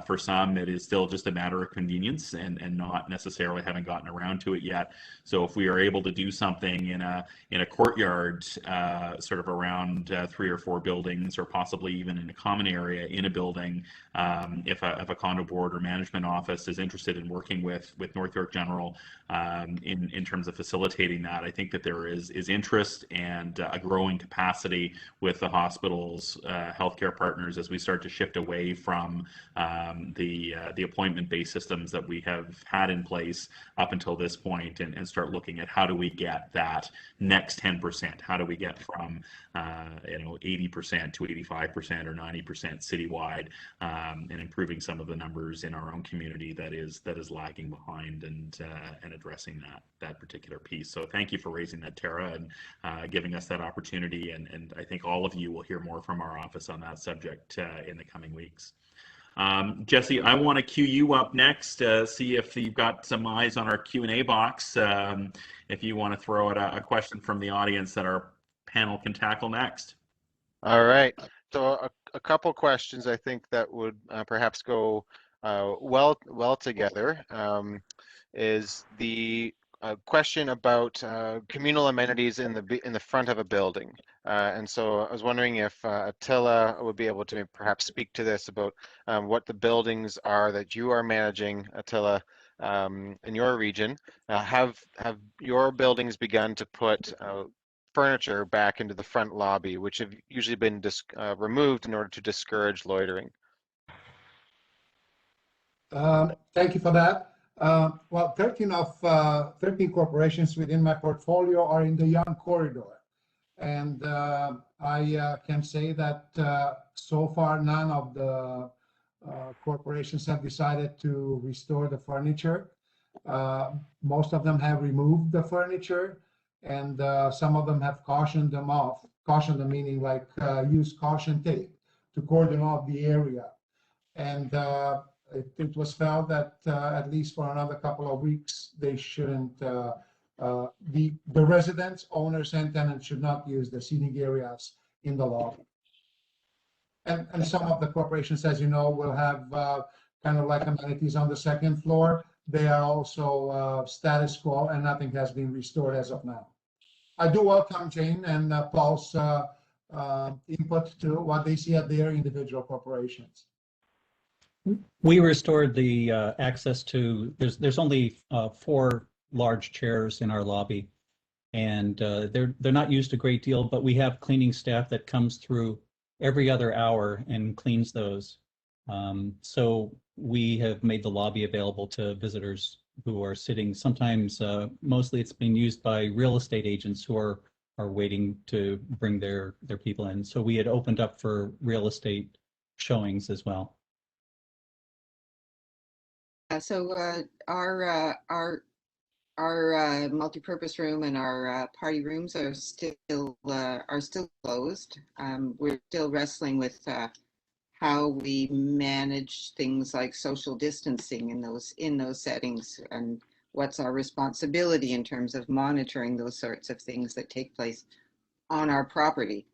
for some it is still just a matter of convenience and not necessarily having gotten around to it yet. So if we are able to do something in a courtyard, sort of around 3 or 4 buildings, or possibly even in a common area in a building, if a condo board or management office is interested in working with North York General in terms of facilitating that, I think that there is interest and a growing capacity with the hospital's healthcare partners as we start to shift away from the appointment-based systems that we have had in place up until this point, and start looking at how do we get that next 10%? How do we get from 80% to 85% or 90% citywide, and improving some of the numbers in our own community that is lagging behind, and addressing that particular piece. So thank you for raising that, Tara, and giving us that opportunity. And I think all of you will hear more from our office on that subject in the coming weeks. Jesse, I want to queue you up next, see if you've got some eyes on our Q&A box, if you want to throw out a question from the audience that our panel can tackle next. All right. So a couple questions I think that would perhaps go well together, is the question about communal amenities in the front of a building. And so I was wondering if Attila would be able to perhaps speak to this about what the buildings are that you are managing, Attila, in your region, have your buildings begun to put furniture back into the front lobby, which have usually been removed in order to discourage loitering? Thank you for that. Well, 13 corporations within my portfolio are in the Yonge Corridor. And I can say that so far, none of the corporations have decided to restore the furniture. Most of them have removed the furniture, and some of them have cautioned them off. Caution them meaning like use caution tape to cordon off the area. And it was felt that at least for another couple of weeks, they shouldn't, the residents, owners, and tenants should not use the seating areas in the lobby. And some of the corporations, as you know, will have kind of like amenities on the second floor. They are also status quo, and nothing has been restored as of now. I do welcome Jane and Paul's input to what they see at their individual corporations. We restored the access to, there's only 4 large chairs in our lobby, and they're not used a great deal, but we have cleaning staff that comes through every other hour and cleans those. So we have made the lobby available to visitors who are sitting. Sometimes, mostly it's being used by real estate agents who are waiting to bring their people in. So we had opened up for real estate showings as well. So our multi-purpose room and our party rooms are still closed. We're still wrestling with how we manage things like social distancing in those settings, and what's our responsibility in terms of monitoring those sorts of things that take place on our property.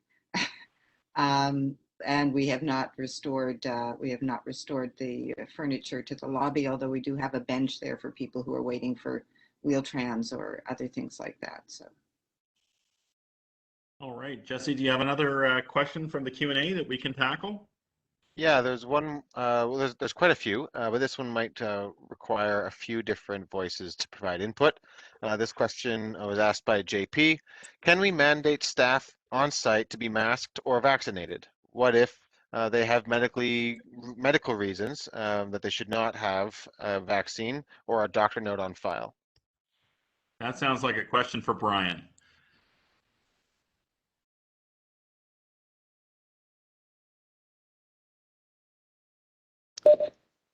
And we have not restored the furniture to the lobby, although we do have a bench there for people who are waiting for Wheel-Trans or other things like that. So. All right, Jesse, do you have another question from the Q&A that we can tackle? Yeah, there's one. Well, there's quite a few, but this one might require a few different voices to provide input. This question was asked by JP. Can we mandate staff on site to be masked or vaccinated? What if they have medical reasons that they should not have a vaccine or a doctor note on file? That sounds like a question for Brian.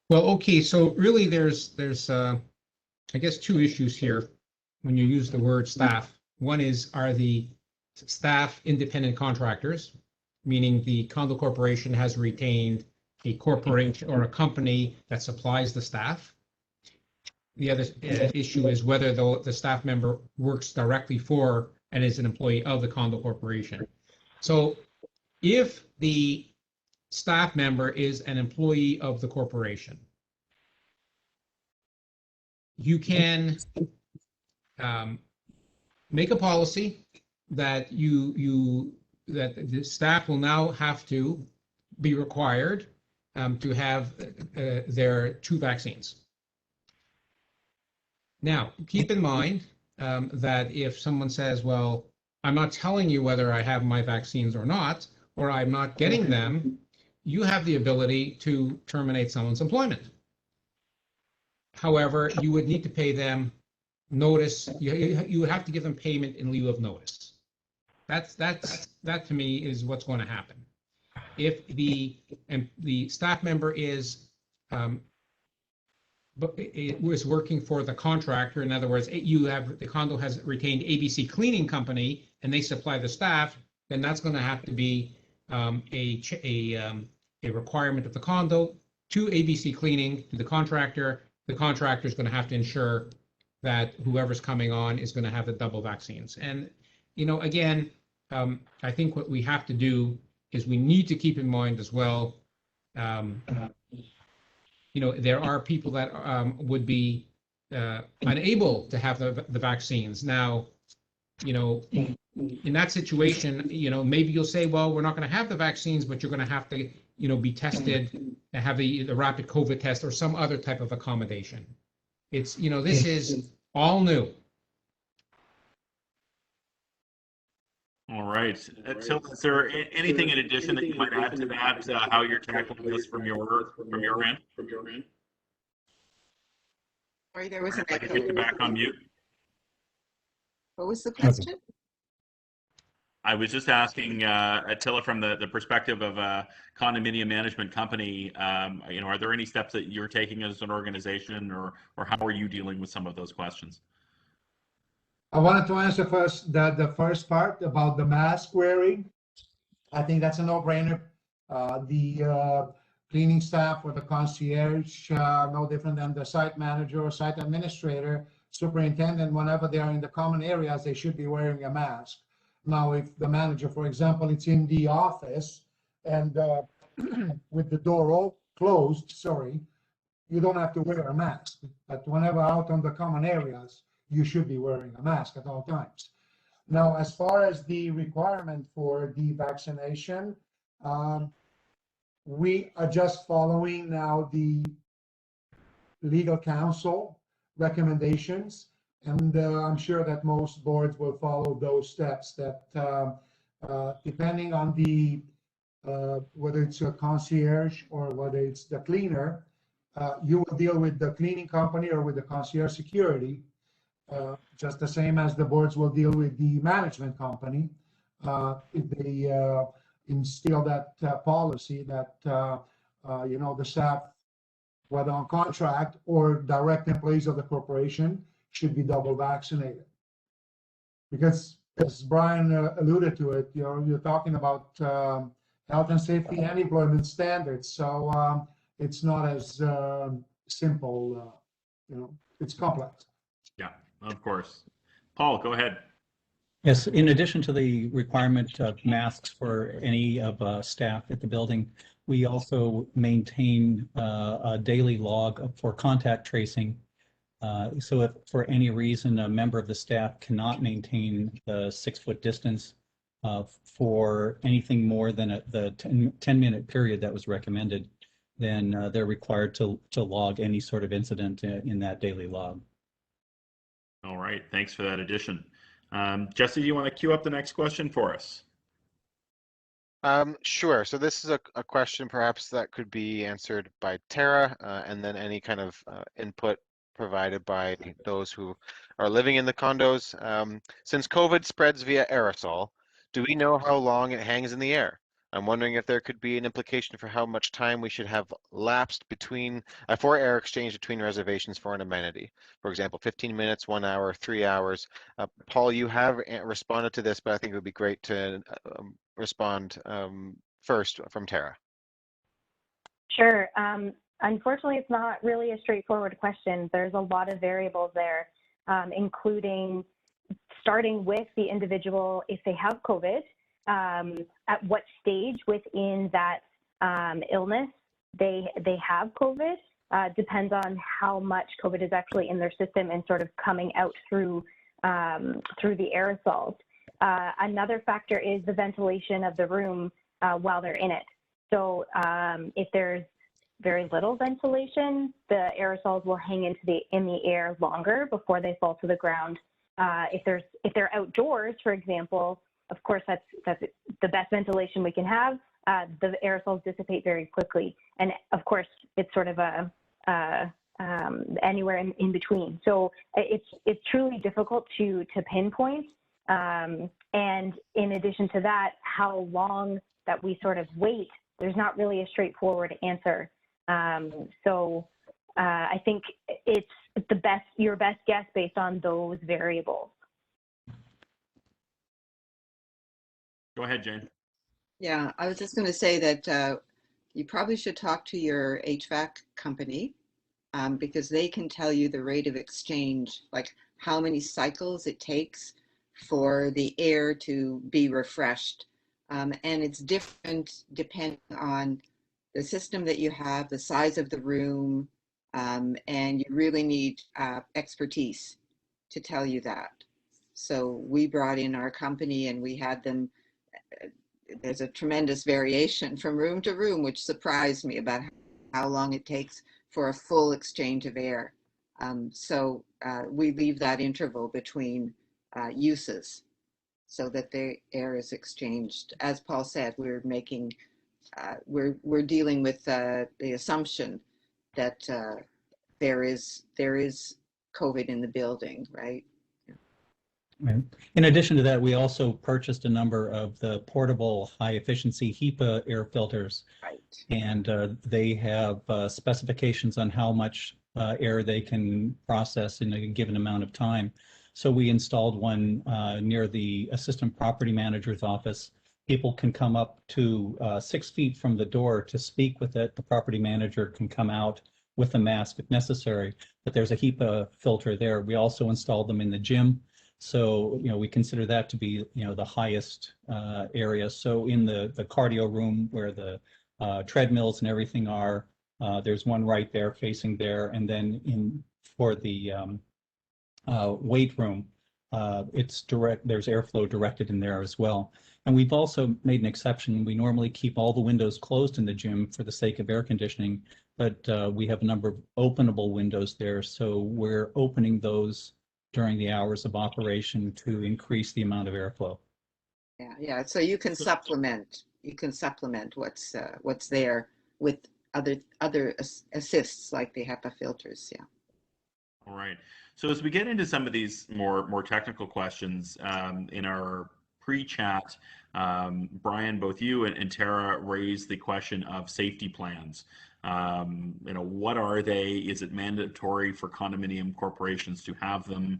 Well, okay, so really there's I guess 2 issues here when you use the word staff. One is, are the staff independent contractors, meaning the condo corporation has retained a corporation or a company that supplies the staff. The other issue is whether the staff member works directly for and is an employee of the condo corporation. So if the staff member is an employee of the corporation, you can make a policy that that the staff will now have to be required to have their 2 vaccines. Now, keep in mind that if someone says, well, I'm not telling you whether I have my vaccines or not, or I'm not getting them, you have the ability to terminate someone's employment. However, you would need to pay them notice. You would have to give them payment in lieu of notice. That to me is what's going to happen. If the staff member is working for the contractor, in other words, the condo has retained ABC Cleaning Company and they supply the staff, then that's going to have to be a requirement of the condo to ABC Cleaning, to the contractor. The contractor is going to have to ensure that whoever's coming on is going to have the double vaccines. And, you know, again, I think what we have to do is we need to keep in mind as well, you know, there are people that would be unable to have the vaccines. Now, you know, in that situation, you know, maybe you'll say, well, we're not going to have the vaccines, but you're going to have to, you know, be tested and have the rapid COVID test or some other type of accommodation. It's, you know, this is all new. All right. Till, is there anything in addition that you might add to that, how you're tackling this from your end? Sorry, there was an Like, echo. get you back on mute. What was the question? I was just asking Attila, from the perspective of a condominium management company, you know, are there any steps that you're taking as an organization, or how are you dealing with some of those questions? I wanted to answer first the first part about the mask wearing. I think that's a no-brainer. The cleaning staff or the concierge, no different than the site manager or site administrator, superintendent, whenever they are in the common areas, they should be wearing a mask. Now, if the manager, for example, it's in the office and with the door closed, sorry, you don't have to wear a mask. But whenever out on the common areas, you should be wearing a mask at all times. Now, as far as the requirement for the vaccination, we are just following now the legal counsel recommendations, and I'm sure that most boards will follow those steps. That depending on the whether it's a concierge or whether it's the cleaner, you will deal with the cleaning company or with the concierge security, just the same as the boards will deal with the management company if they instill that policy that you know, the staff, whether on contract or direct employees of the corporation, should be double vaccinated. Because as Brian alluded to it, you're talking about health and safety and employment standards. So it's not as simple, you know, it's complex. Yeah, of course. Paul, go ahead. Yes, in addition to the requirement of masks for any of staff at the building, we also maintain a daily log for contact tracing. So if for any reason a member of the staff cannot maintain the 6-foot distance for anything more than the 10-minute period that was recommended, then they're required to log any sort of incident in that daily log. All right, thanks for that addition. Jesse, do you want to queue up the next question for us? Sure. So this is a question perhaps that could be answered by Tara, and then any kind of input provided by those who are living in the condos. Since COVID spreads via aerosol, do we know how long it hangs in the air? I'm wondering if there could be an implication for how much time we should have lapsed between for air exchange between reservations for an amenity. For example, 15 minutes, 1 hour, 3 hours. Paul, you have responded to this, but I think it would be great to respond first from Tara. Sure. Unfortunately, it's not really a straightforward question. There's a lot of variables there, including starting with the individual, if they have COVID, at what stage within that illness they have COVID. Depends on how much COVID is actually in their system and sort of coming out through the aerosols. Another factor is the ventilation of the room while they're in it. So if there's very little ventilation, the aerosols will hang in the air longer before they fall to the ground. If they're outdoors, for example, of course that's the best ventilation we can have. The aerosols dissipate very quickly, and of course it's sort of anywhere in between. So it's truly difficult to pinpoint. And in addition to that, how long that we sort of wait, there's not really a straightforward answer. So I think it's your best guess based on those variables. Go ahead, Jane. Yeah, I was just going to say that you probably should talk to your HVAC company because they can tell you the rate of exchange, like how many cycles it takes for the air to be refreshed. And it's different depending on the system that you have, the size of the room, and you really need expertise to tell you that. So we brought in our company and we had them, there's a tremendous variation from room to room, which surprised me about how long it takes for a full exchange of air. We leave that interval between uses so that the air is exchanged. As Paul said, we're making, we're dealing with the assumption that there is COVID in the building, right? Right. In addition to that, we also purchased a number of the portable high-efficiency HEPA air filters, Right. and they have specifications on how much air they can process in a given amount of time. So we installed one near the assistant property manager's office. People can come up to 6 feet from the door to speak with it. The property manager can come out with a mask if necessary, but there's a HEPA filter there. We also installed them in the gym. So, we consider that to be, the highest area. So in the cardio room where the treadmills and everything are, there's one right there facing there. And then for the weight room, it's direct, there's airflow directed in there as well. And we've also made an exception. We normally keep all the windows closed in the gym for the sake of air conditioning, but we have a number of openable windows there. So we're opening those during the hours of operation to increase the amount of airflow. Yeah. So you can supplement. What's there with other assists like the HEPA filters. Yeah. All right. So as we get into some of these more technical questions in our pre-chat, Brian, both you and Tara raised the question of safety plans. What are they? Is it mandatory for condominium corporations to have them?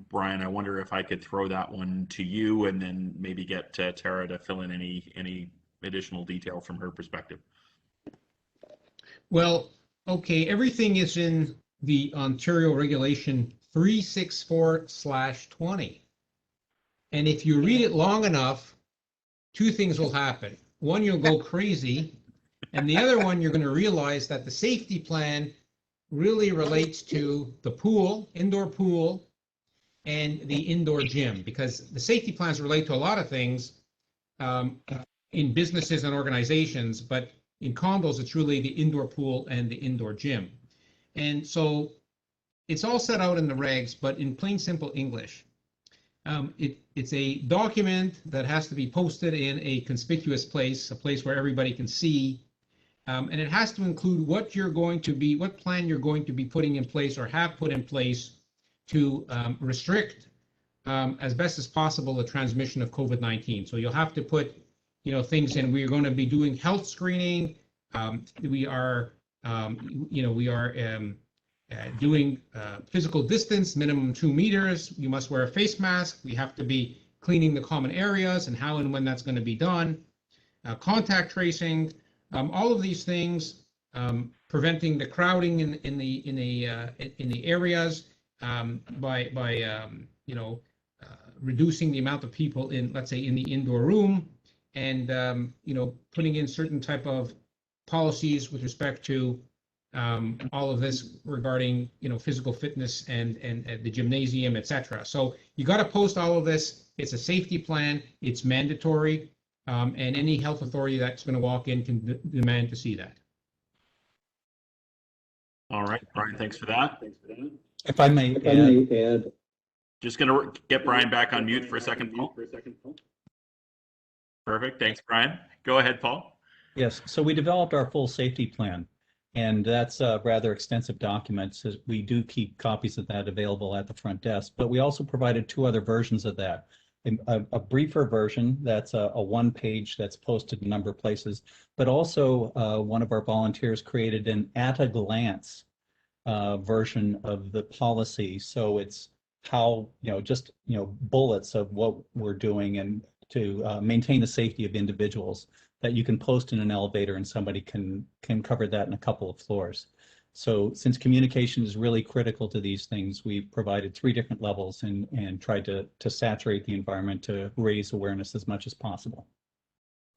Brian, I wonder if I could throw that one to you and then maybe get Tara to fill in any additional detail from her perspective. Well, okay, everything is in the Ontario Regulation 364/20. And if you read it long enough, two things will happen. One, you'll go crazy. And the other one, you're going to realize that the safety plan really relates to the pool, indoor pool, and the indoor gym, because the safety plans relate to a lot of things in businesses and organizations, but in condos, it's really the indoor pool and the indoor gym. And so it's all set out in the regs, but in plain, simple English. It's a document that has to be posted in a conspicuous place, a place where everybody can see. And it has to include what plan you're going to be putting in place or have put in place to restrict as best as possible the transmission of COVID-19. So you'll have to put, things in. We're going to be doing health screening. We are doing physical distance, minimum 2 meters. You must wear a face mask. We have to be cleaning the common areas and how and when that's going to be done. Contact tracing. All of these things, preventing the crowding in the areas by reducing the amount of people in, let's say, in the indoor room, and putting in certain type of policies with respect to all of this regarding physical fitness and the gymnasium, etc. So you got to post all of this. It's a safety plan. It's mandatory. And any health authority that's going to walk in can demand to see that. All right, Brian, thanks for that. If I may add, just going to get Brian back on mute for a second, Paul. Perfect. Thanks, Brian. Go ahead, Paul. Yes. So we developed our full safety plan, and that's a rather extensive document. So we do keep copies of that available at the front desk, but we also provided 2 other versions of that. A briefer version that's a 1-page that's posted a number of places, but also one of our volunteers created an at-a-glance version of the policy. So it's how, bullets of what we're doing and to maintain the safety of individuals that you can post in an elevator and somebody can cover that in a couple of floors. So since communication is really critical to these things, we've provided 3 different levels and tried to saturate the environment to raise awareness as much as possible.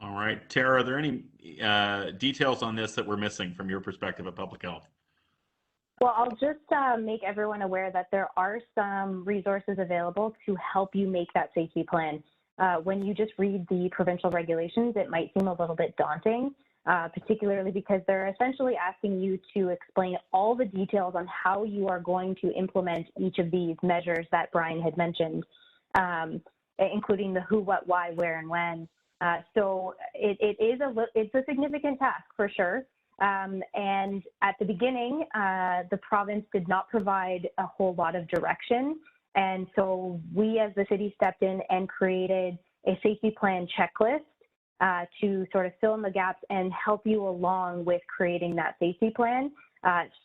All right. Tara, are there any details on this that we're missing from your perspective of public health? Well, I'll just make everyone aware that there are some resources available to help you make that safety plan. When you just read the provincial regulations, it might seem a little bit daunting. particularly because they're essentially asking you to explain all the details on how you are going to implement each of these measures that Brian had mentioned, including the who, what, why, where, and when. So it's a significant task for sure. And at the beginning, the province did not provide a whole lot of direction. And so we as the city stepped in and created a safety plan checklist to sort of fill in the gaps and help you along with creating that safety plan.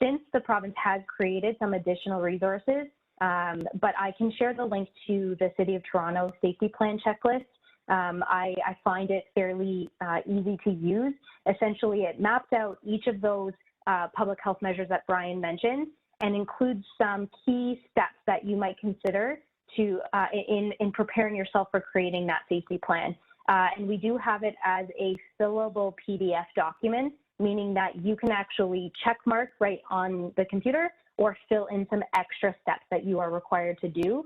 Since the province has created some additional resources, but I can share the link to the City of Toronto safety plan checklist. I find it fairly easy to use. Essentially, it maps out each of those public health measures that Brian mentioned and includes some key steps that you might consider to in preparing yourself for creating that safety plan. And we do have it as a fillable PDF document, meaning that you can actually check mark right on the computer or fill in some extra steps that you are required to do.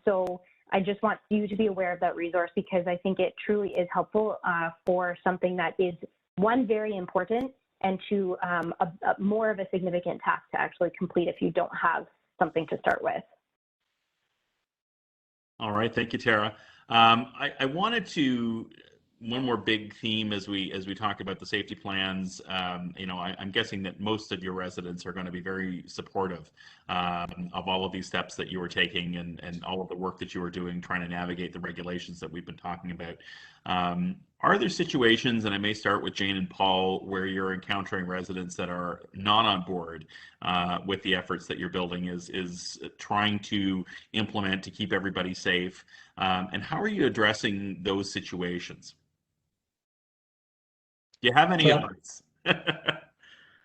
So I just want you to be aware of that resource because I think it truly is helpful for something that is, one, very important, and two, more of a significant task to actually complete if you don't have something to start with. All right, thank you, Tara. I wanted to, one more big theme as we talk about the safety plans. I'm guessing that most of your residents are going to be very supportive of all of these steps that you were taking and all of the work that you were doing trying to navigate the regulations that we've been talking about. Are there situations, and I may start with Jane and Paul, where you're encountering residents that are not on board with the efforts that you're building is trying to implement to keep everybody safe? And how are you addressing those situations? Do you have any advice?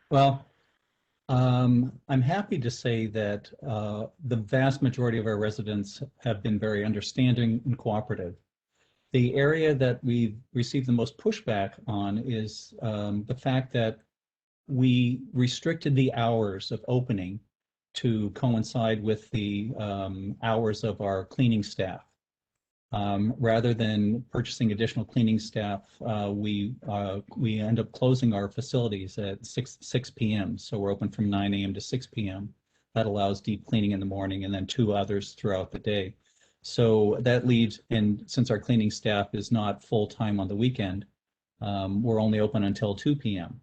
Well, I'm happy to say that the vast majority of our residents have been very understanding and cooperative. The area that we've received the most pushback on is the fact that we restricted the hours of opening to coincide with the hours of our cleaning staff. Rather than purchasing additional cleaning staff, we end up closing our facilities at 6 p.m. So we're open from 9 a.m. to 6 p.m. That allows deep cleaning in the morning and then 2 others throughout the day. So that leads, and since our cleaning staff is not full-time on the weekend, we're only open until 2 p.m.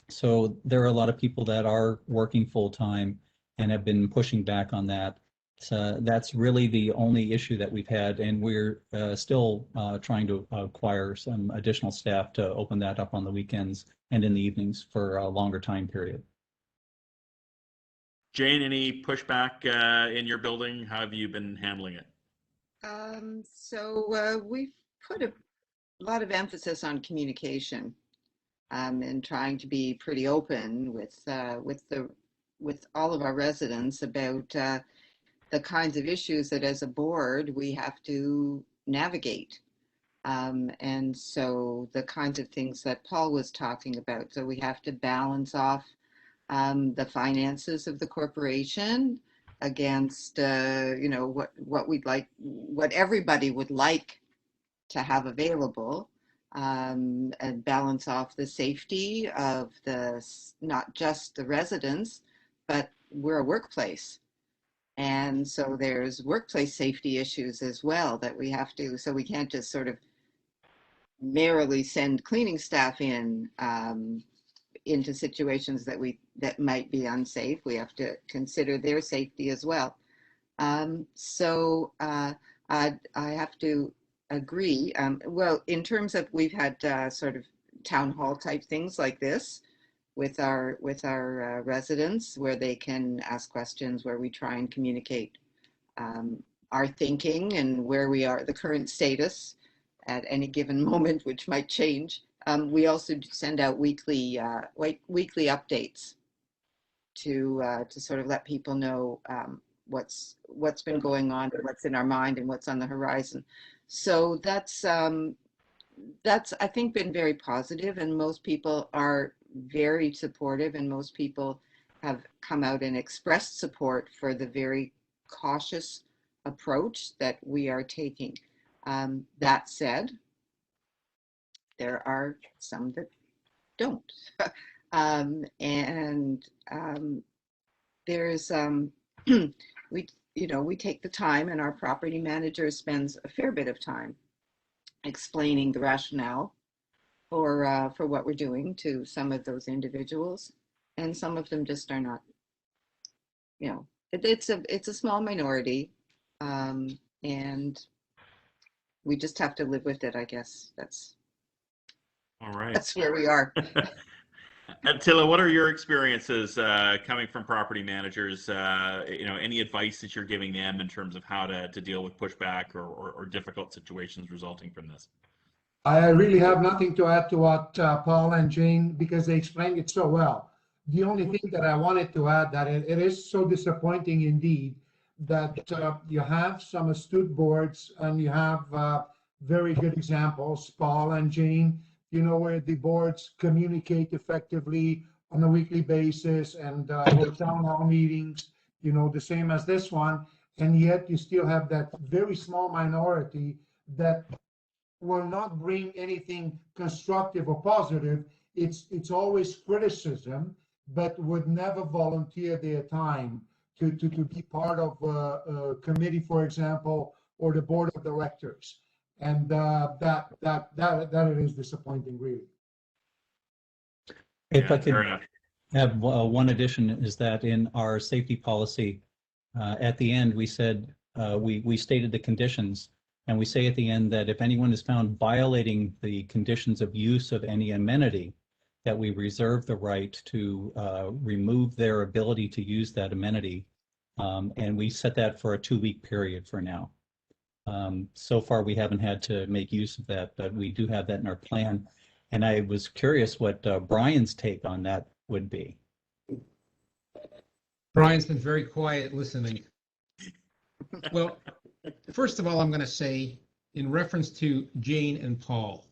So there are a lot of people that are working full-time and have been pushing back on that. So that's really the only issue that we've had, and we're still trying to acquire some additional staff to open that up on the weekends and in the evenings for a longer time period. Jane, any pushback in your building? How have you been handling it? So we've put a lot of emphasis on communication and trying to be pretty open with all of our residents about the kinds of issues that as a board we have to navigate. And so the kinds of things that Paul was talking about. So we have to balance off the finances of the corporation against what we'd like, what everybody would like to have available, and balance off the safety of not just the residents, but we're a workplace. And so there's workplace safety issues as well that we have to, so we can't just sort of merely send cleaning staff into situations that might be unsafe. We have to consider their safety as well. So I have to agree. Well, in terms of, we've had sort of town hall type things like this with our residents, where they can ask questions, where we try and communicate our thinking and where we are, the current status at any given moment, which might change. We also send out weekly updates to sort of let people know what's been going on, what's in our mind, and what's on the horizon. So that's I think been very positive, and most people are very supportive, and most people have come out and expressed support for the very cautious approach that we are taking. That said, there are some that don't. There's we take the time, and our property manager spends a fair bit of time explaining the rationale for what we're doing to some of those individuals, and some of them just are not. It's a small minority, and we just have to live with it, I guess. All right. That's where we are. Attila, what are your experiences coming from property managers? Any advice that you're giving them in terms of how to deal with pushback or difficult situations resulting from this? I really have nothing to add to what Paul and Jane, because they explained it so well. The only thing that I wanted to add, that it is so disappointing indeed that you have some astute boards and you have very good examples, Paul and Jane, where the boards communicate effectively on a weekly basis and hold town hall meetings, the same as this one. And yet you still have that very small minority that will not bring anything constructive or positive. It's always criticism, but would never volunteer their time to be part of a committee, for example, or the board of directors. And that it is disappointing, really. If I could have one addition, is that in our safety policy, at the end we said we stated the conditions, and we say at the end that if anyone is found violating the conditions of use of any amenity, that we reserve the right to remove their ability to use that amenity, and we set that for a 2-week period for now. So far, we haven't had to make use of that, but we do have that in our plan. And I was curious what Brian's take on that would be. Brian's been very quiet listening. Well, first of all, I'm going to say, in reference to Jane and Paul,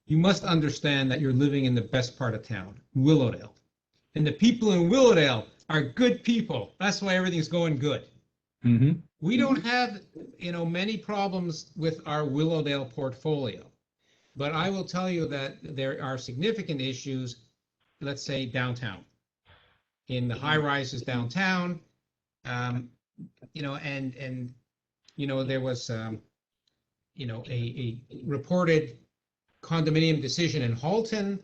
you must understand that you're living in the best part of town, Willowdale. And the people in Willowdale are good people. That's why everything's going good. Mm-hmm. We don't have, many problems with our Willowdale portfolio, but I will tell you that there are significant issues, let's say downtown, in the high rises downtown, and there was, a reported condominium decision in Halton.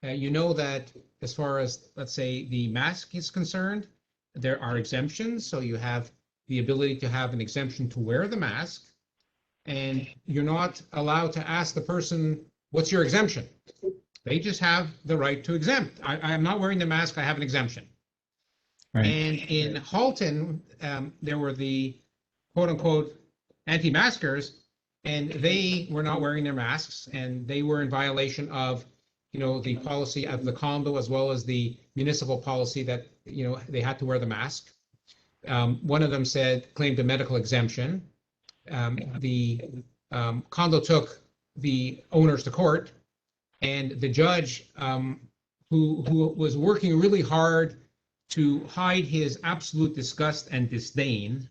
That as far as, let's say, the mask is concerned, there are exemptions. So you have the ability to have an exemption to wear the mask, and you're not allowed to ask the person, what's your exemption? They just have the right to exempt. I am not wearing the mask, I have an exemption. Right. And in Halton, there were the quote unquote anti-maskers, and they were not wearing their masks, and they were in violation of, the policy of the condo as well as the municipal policy that, they had to wear the mask. One of them claimed a medical exemption. The condo took the owners to court, and the judge, who was working really hard to hide his absolute disgust and disdain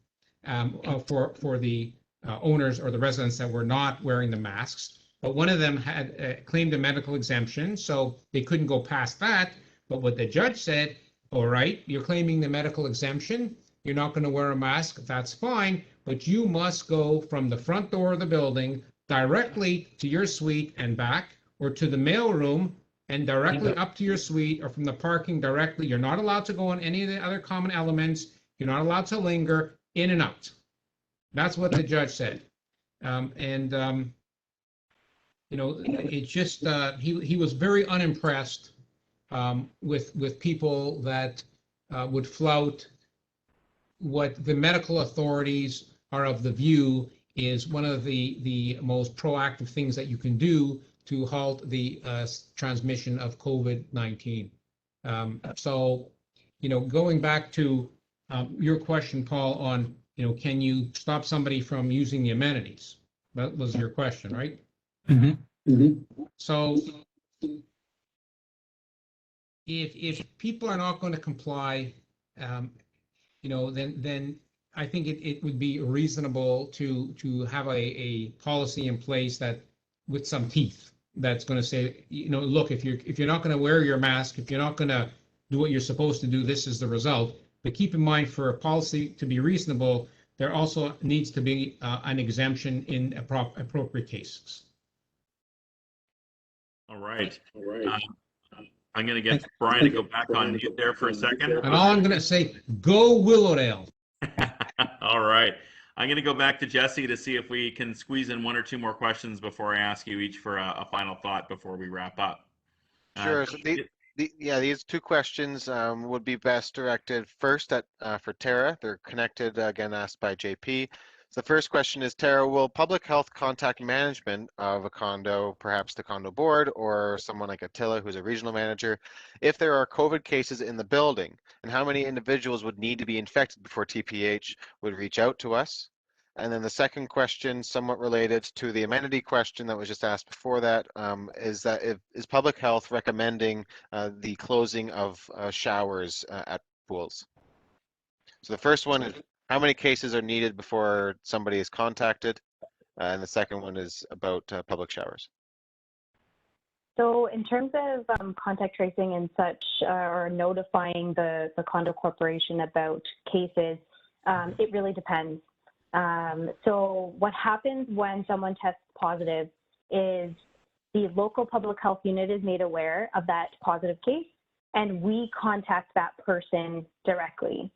for the owners or the residents that were not wearing the masks. But one of them had claimed a medical exemption, so they couldn't go past that. But what the judge said, all right, you're claiming the medical exemption, you're not going to wear a mask, that's fine, but you must go from the front door of the building directly to your suite and back, or to the mail room and directly up to your suite, or from the parking directly. You're not allowed to go on any of the other common elements. You're not allowed to linger, in and out. That's what the judge said. It just, he was very unimpressed with people that would flout what the medical authorities are of the view is one of the most proactive things that you can do to halt the transmission of COVID-19. So, going back to your question, Paul, on, can you stop somebody from using the amenities? That was your question, right? Mm-hmm. Mm-hmm. So if people are not going to comply, then I think it would be reasonable to have a policy in place that with some teeth, that's going to say, look, if you're not going to wear your mask, if you're not going to do what you're supposed to do, this is the result. But keep in mind, for a policy to be reasonable, there also needs to be an exemption in appropriate cases. All right. I'm going to get Brian to go back on mute there for a second. And all I'm going to say, go Willowdale. All right. I'm going to go back to Jesse to see if we can squeeze in one or two more questions before I ask you each for a final thought before we wrap up. Sure. So these two questions would be best directed first at for Tara. They're connected, again, asked by JP. So the first question is, Tara, will public health contact management of a condo, perhaps the condo board or someone like Attila, who's a regional manager, if there are COVID cases in the building, and how many individuals would need to be infected before TPH would reach out to us? And then the second question, somewhat related to the amenity question that was just asked before that, is public health recommending the closing of showers at pools? So the first one is, how many cases are needed before somebody is contacted? And the second one is about public showers. So in terms of contact tracing and such, or notifying the condo corporation about cases, it really depends. So what happens when someone tests positive is the local public health unit is made aware of that positive case, and we contact that person directly.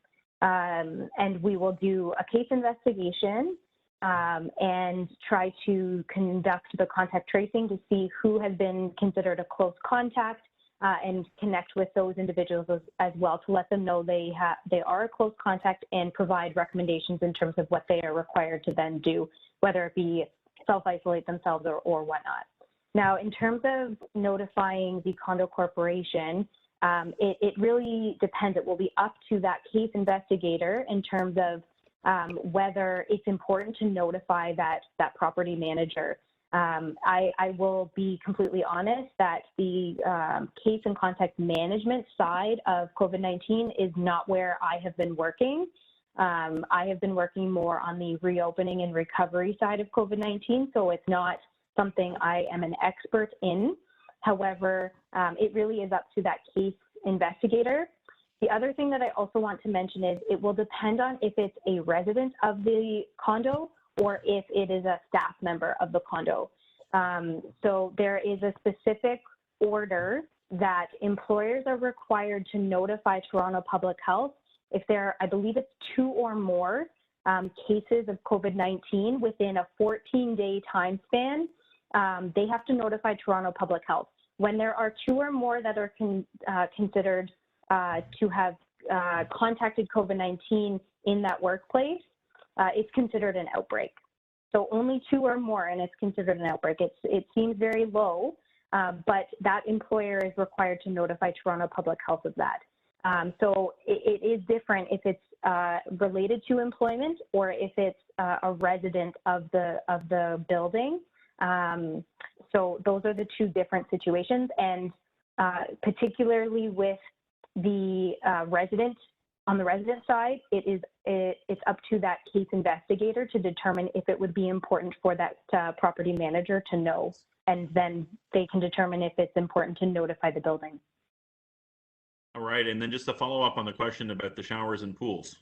And we will do a case investigation and try to conduct the contact tracing to see who has been considered a close contact and connect with those individuals as well to let them know they are a close contact and provide recommendations in terms of what they are required to then do, whether it be self-isolate themselves or whatnot. Now, in terms of notifying the condo corporation, it really depends. It will be up to that case investigator in terms of whether it's important to notify that property manager. I will be completely honest that the case and contact management side of COVID-19 is not where I have been working. I have been working more on the reopening and recovery side of COVID-19, so it's not something I am an expert in. However, it really is up to that case investigator. The other thing that I also want to mention is it will depend on if it's a resident of the condo or if it is a staff member of the condo. So there is a specific order that employers are required to notify Toronto Public Health if there, I believe it's 2 or more cases of COVID-19 within a 14-day time span. They have to notify Toronto Public Health. When there are 2 or more that are considered to have contacted COVID-19 in that workplace, it's considered an outbreak. So only 2 or more, and it's considered an outbreak. It seems very low, but that employer is required to notify Toronto Public Health of that. So it is different if it's related to employment or if it's a resident of the building. So those are the 2 different situations, and particularly with the resident, on the resident side, it's up to that case investigator to determine if it would be important for that property manager to know, and then they can determine if it's important to notify the building. All right, and then just to follow up on the question about the showers and pools.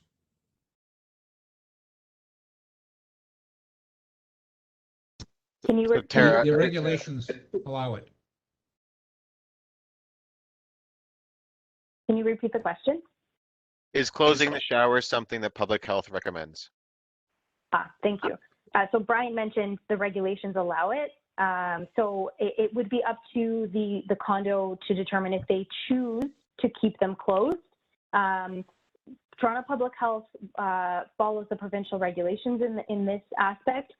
Can you repeat? The regulations allow it. Can you repeat the question? Is closing the showers something that public health recommends? Thank you. So Brian mentioned the regulations allow it. So it would be up to the condo to determine if they choose to keep them closed. Toronto Public Health follows the provincial regulations in this aspect,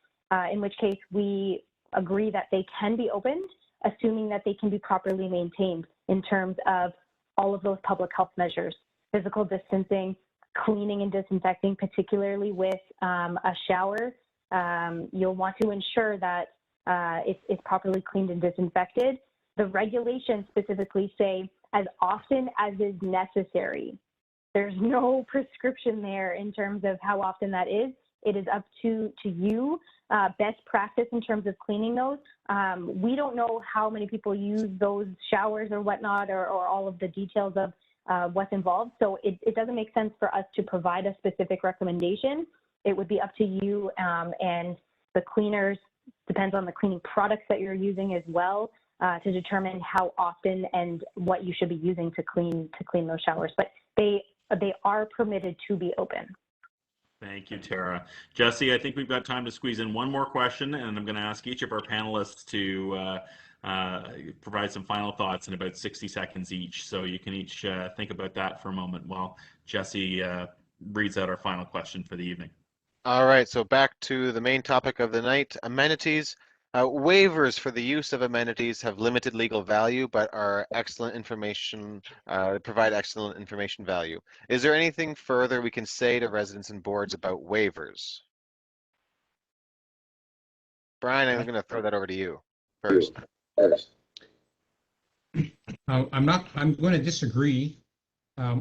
in which case we agree that they can be opened, assuming that they can be properly maintained in terms of all of those public health measures, physical distancing, cleaning and disinfecting, particularly with a shower. You'll want to ensure that it's properly cleaned and disinfected. The regulations specifically say as often as is necessary. There's no prescription there in terms of how often that is. it is up to you. Best practice in terms of cleaning those. We don't know how many people use those showers or whatnot, or all of the details of what's involved. So it doesn't make sense for us to provide a specific recommendation. It would be up to you, and the cleaners, depends on the cleaning products that you're using as well, to determine how often and what you should be using to clean those showers. But they are permitted to be open. Thank you, Tara. Jesse, I think we've got time to squeeze in one more question, and I'm going to ask each of our panelists to provide some final thoughts in about 60 seconds each. So you can each think about that for a moment while Jesse reads out our final question for the evening. All right, so back to the main topic of the night, amenities. Waivers for the use of amenities have limited legal value, but are excellent information, provide excellent information value. Is there anything further we can say to residents and boards about waivers? Brian, I'm going to throw that over to you first. I'm going to disagree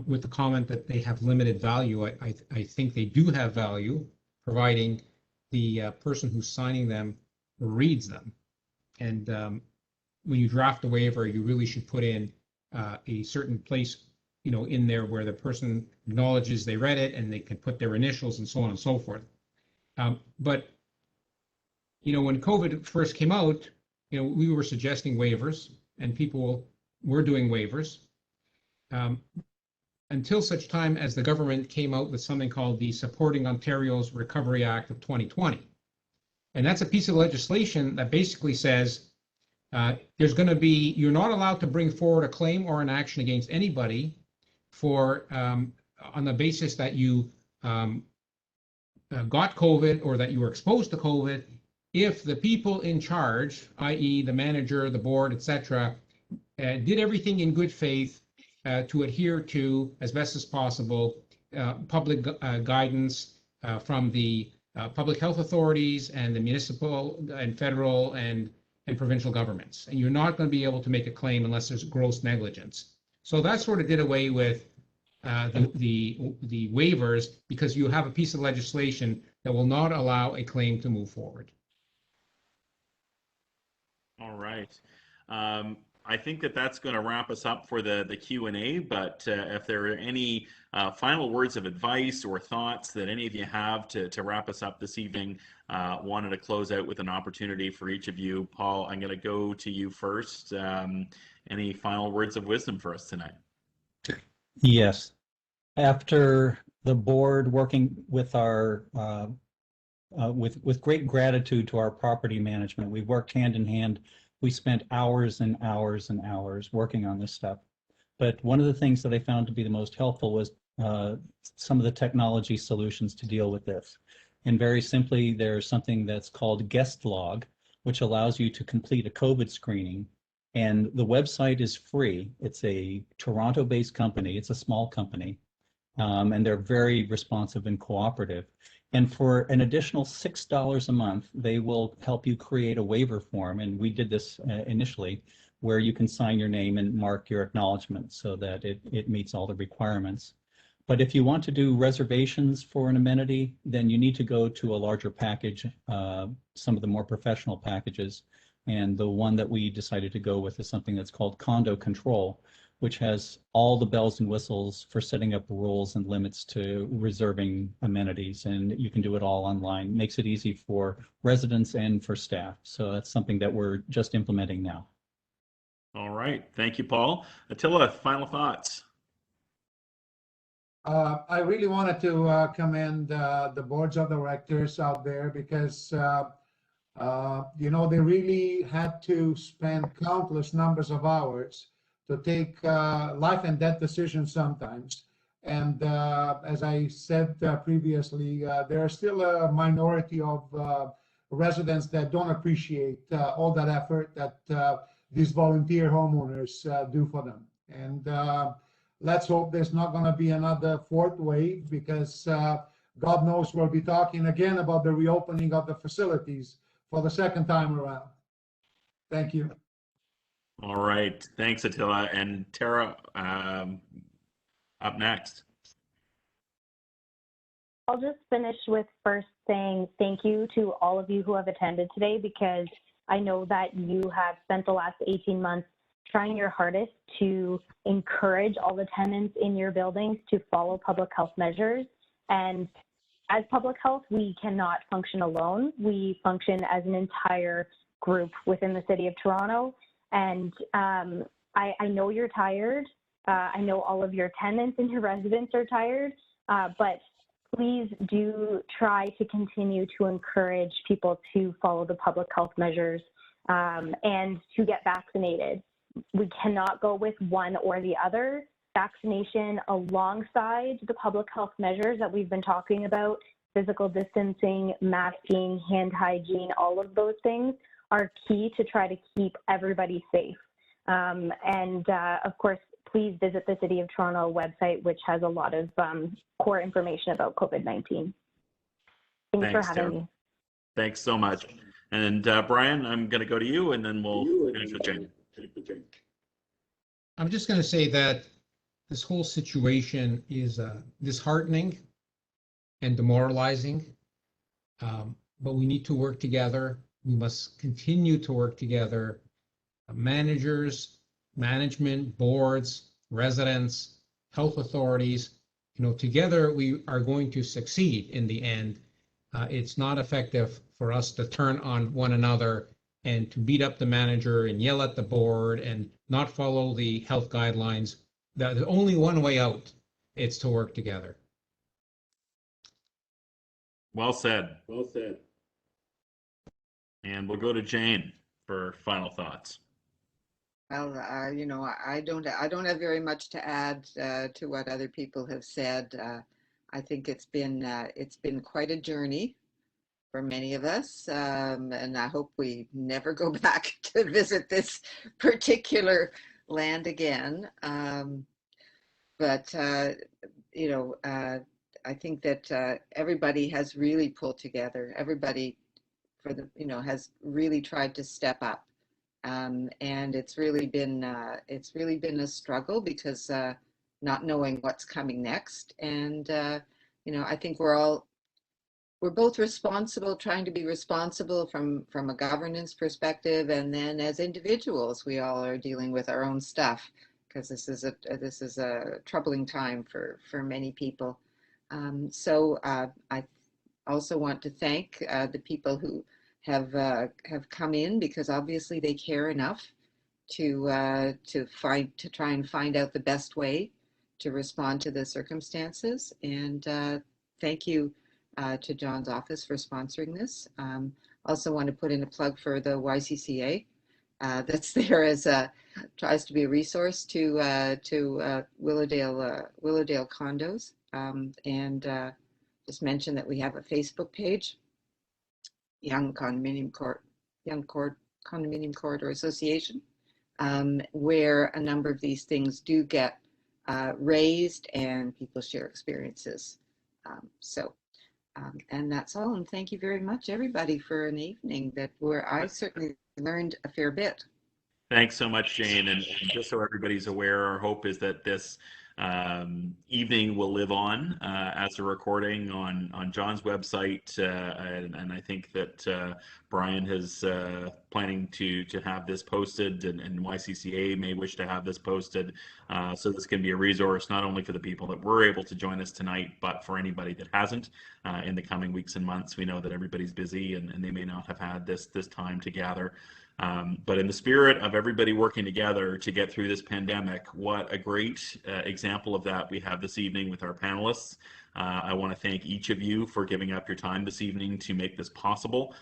with the comment that they have limited value. I think they do have value, providing the person who's signing them reads them. And when you draft a waiver, you really should put in a certain place, in there where the person acknowledges they read it, and they can put their initials and so on and so forth. But when COVID first came out, we were suggesting waivers, and people were doing waivers. Until such time as the government came out with something called the Supporting Ontario's Recovery Act of 2020. And that's a piece of legislation that basically says you're not allowed to bring forward a claim or an action against anybody for on the basis that you got COVID or that you were exposed to COVID if the people in charge, i.e. the manager, the board, etc., did everything in good faith to adhere to, as best as possible, public guidance from the public health authorities and the municipal and federal and provincial governments. And you're not going to be able to make a claim unless there's gross negligence. So that sort of did away with the waivers, because you have a piece of legislation that will not allow a claim to move forward. All right. I think that's going to wrap us up for the Q&A, but if there are any final words of advice or thoughts that any of you have to wrap us up this evening, wanted to close out with an opportunity for each of you. Paul, I'm going to go to you first. Any final words of wisdom for us tonight? Yes. After the board working with our with great gratitude to our property management, we worked hand in hand. We spent hours and hours and hours working on this stuff. But one of the things that I found to be the most helpful was some of the technology solutions to deal with this. And very simply, there's something that's called Guest Log, which allows you to complete a COVID screening. And the website is free. It's a Toronto-based company. It's a small company. And they're very responsive and cooperative. And for an additional $6 a month, they will help you create a waiver form. And we did this initially, where you can sign your name and mark your acknowledgement so that it meets all the requirements. But if you want to do reservations for an amenity, then you need to go to a larger package, some of the more professional packages. And the one that we decided to go with is something that's called Condo Control, which has all the bells and whistles for setting up rules and limits to reserving amenities. And you can do it all online. Makes it easy for residents and for staff. So that's something that we're just implementing now. All right. Thank you, Paul. Attila, final thoughts. I really wanted to commend the boards of directors out there, because they really had to spend countless numbers of hours to take life and death decisions sometimes. And as I said previously, there are still a minority of residents that don't appreciate all that effort that these volunteer homeowners do for them. And let's hope there's not going to be another fourth wave, because God knows we'll be talking again about the reopening of the facilities for the second time around. Thank you. All right. Thanks, Attila. And Tara, up next. I'll just finish with first saying thank you to all of you who have attended today, because I know that you have spent the last 18 months trying your hardest to encourage all the tenants in your buildings to follow public health measures. And as public health, we cannot function alone. We function as an entire group within the City of Toronto. And I know you're tired. I know all of your tenants and your residents are tired, but please do try to continue to encourage people to follow the public health measures and to get vaccinated. We cannot go with one or the other. Vaccination alongside the public health measures that we've been talking about, physical distancing, masking, hand hygiene, all of those things are key to try to keep everybody safe. Of course, please visit the City of Toronto website, which has a lot of core information about COVID-19. Thanks for having me. Thanks so much. And Brian, I'm going to go to you, and then we'll finish with Jane. I'm just going to say that this whole situation is disheartening and demoralizing, but we need to work together. We must continue to work together. Managers, management, boards, residents, health authorities, together we are going to succeed in the end. It's not effective for us to turn on one another and to beat up the manager and yell at the board and not follow the health guidelines. There's only one way out. It's to work together. Well said. Well said. And we'll go to Jane for final thoughts. Well, I don't have very much to add to what other people have said. I think it's been quite a journey for many of us, and I hope we never go back to visit this particular land again. I think that everybody has really pulled together. Everybody has really tried to step up. And it's really been a struggle because not knowing what's coming next. And I think we're both responsible, trying to be responsible from a governance perspective, and then as individuals, we all are dealing with our own stuff, because this is a troubling time for many people. So I also want to thank the people who have come in, because obviously they care enough to try and find out the best way to respond to the circumstances. And thank you to John's office for sponsoring this. Also want to put in a plug for the YCCA that's there as tries to be a resource to Willowdale condos, and just mention that we have a Facebook page, Yonge Condominium Corridor Association, where a number of these things do get raised and people share experiences. And that's all. And thank you very much, everybody, for an evening where I certainly learned a fair bit. Thanks so much, Jane. And just so everybody's aware, our hope is that this evening will live on as a recording on John's website, and I think that Brian is planning to have this posted, and YCCA may wish to have this posted, so this can be a resource not only for the people that were able to join us tonight, but for anybody that hasn't in the coming weeks and months. We know that everybody's busy and they may not have had this time to gather. But in the spirit of everybody working together to get through this pandemic, what a great example of that we have this evening with our panelists. I want to thank each of you for giving up your time this evening to make this possible.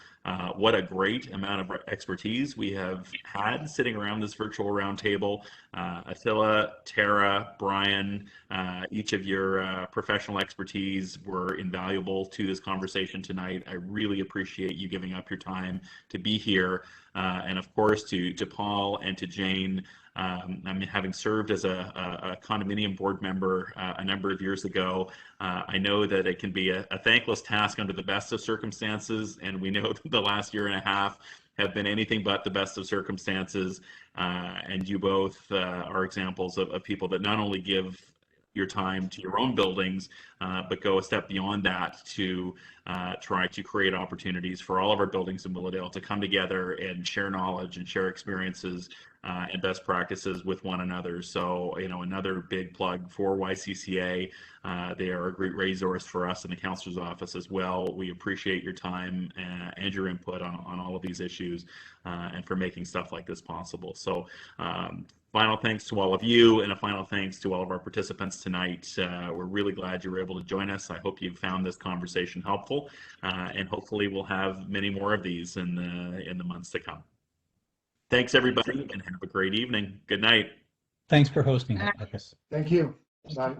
What a great amount of expertise we have had sitting around this virtual roundtable. Attila, Tara, Brian, each of your professional expertise were invaluable to this conversation tonight. I really appreciate you giving up your time to be here. And of course, to Paul and to Jane, having served as a condominium board member a number of years ago, I know that it can be a thankless task under the best of circumstances, and we know that the last year and a half have been anything but the best of circumstances, and you both are examples of people that not only give your time to your own buildings, but go a step beyond that to try to create opportunities for all of our buildings in Willowdale to come together and share knowledge and share experiences and best practices with one another. So, another big plug for YCCA. They are a great resource for us in the councillor's office as well. We appreciate your time and your input on all of these issues and for making stuff like this possible. So, final thanks to all of you, and a final thanks to all of our participants tonight. We're really glad you were able to join us. I hope you found this conversation helpful, and hopefully we'll have many more of these in the months to come. Thanks, everybody, and have a great evening. Good night. Thanks for hosting us, Marcus. Thank you. Bye.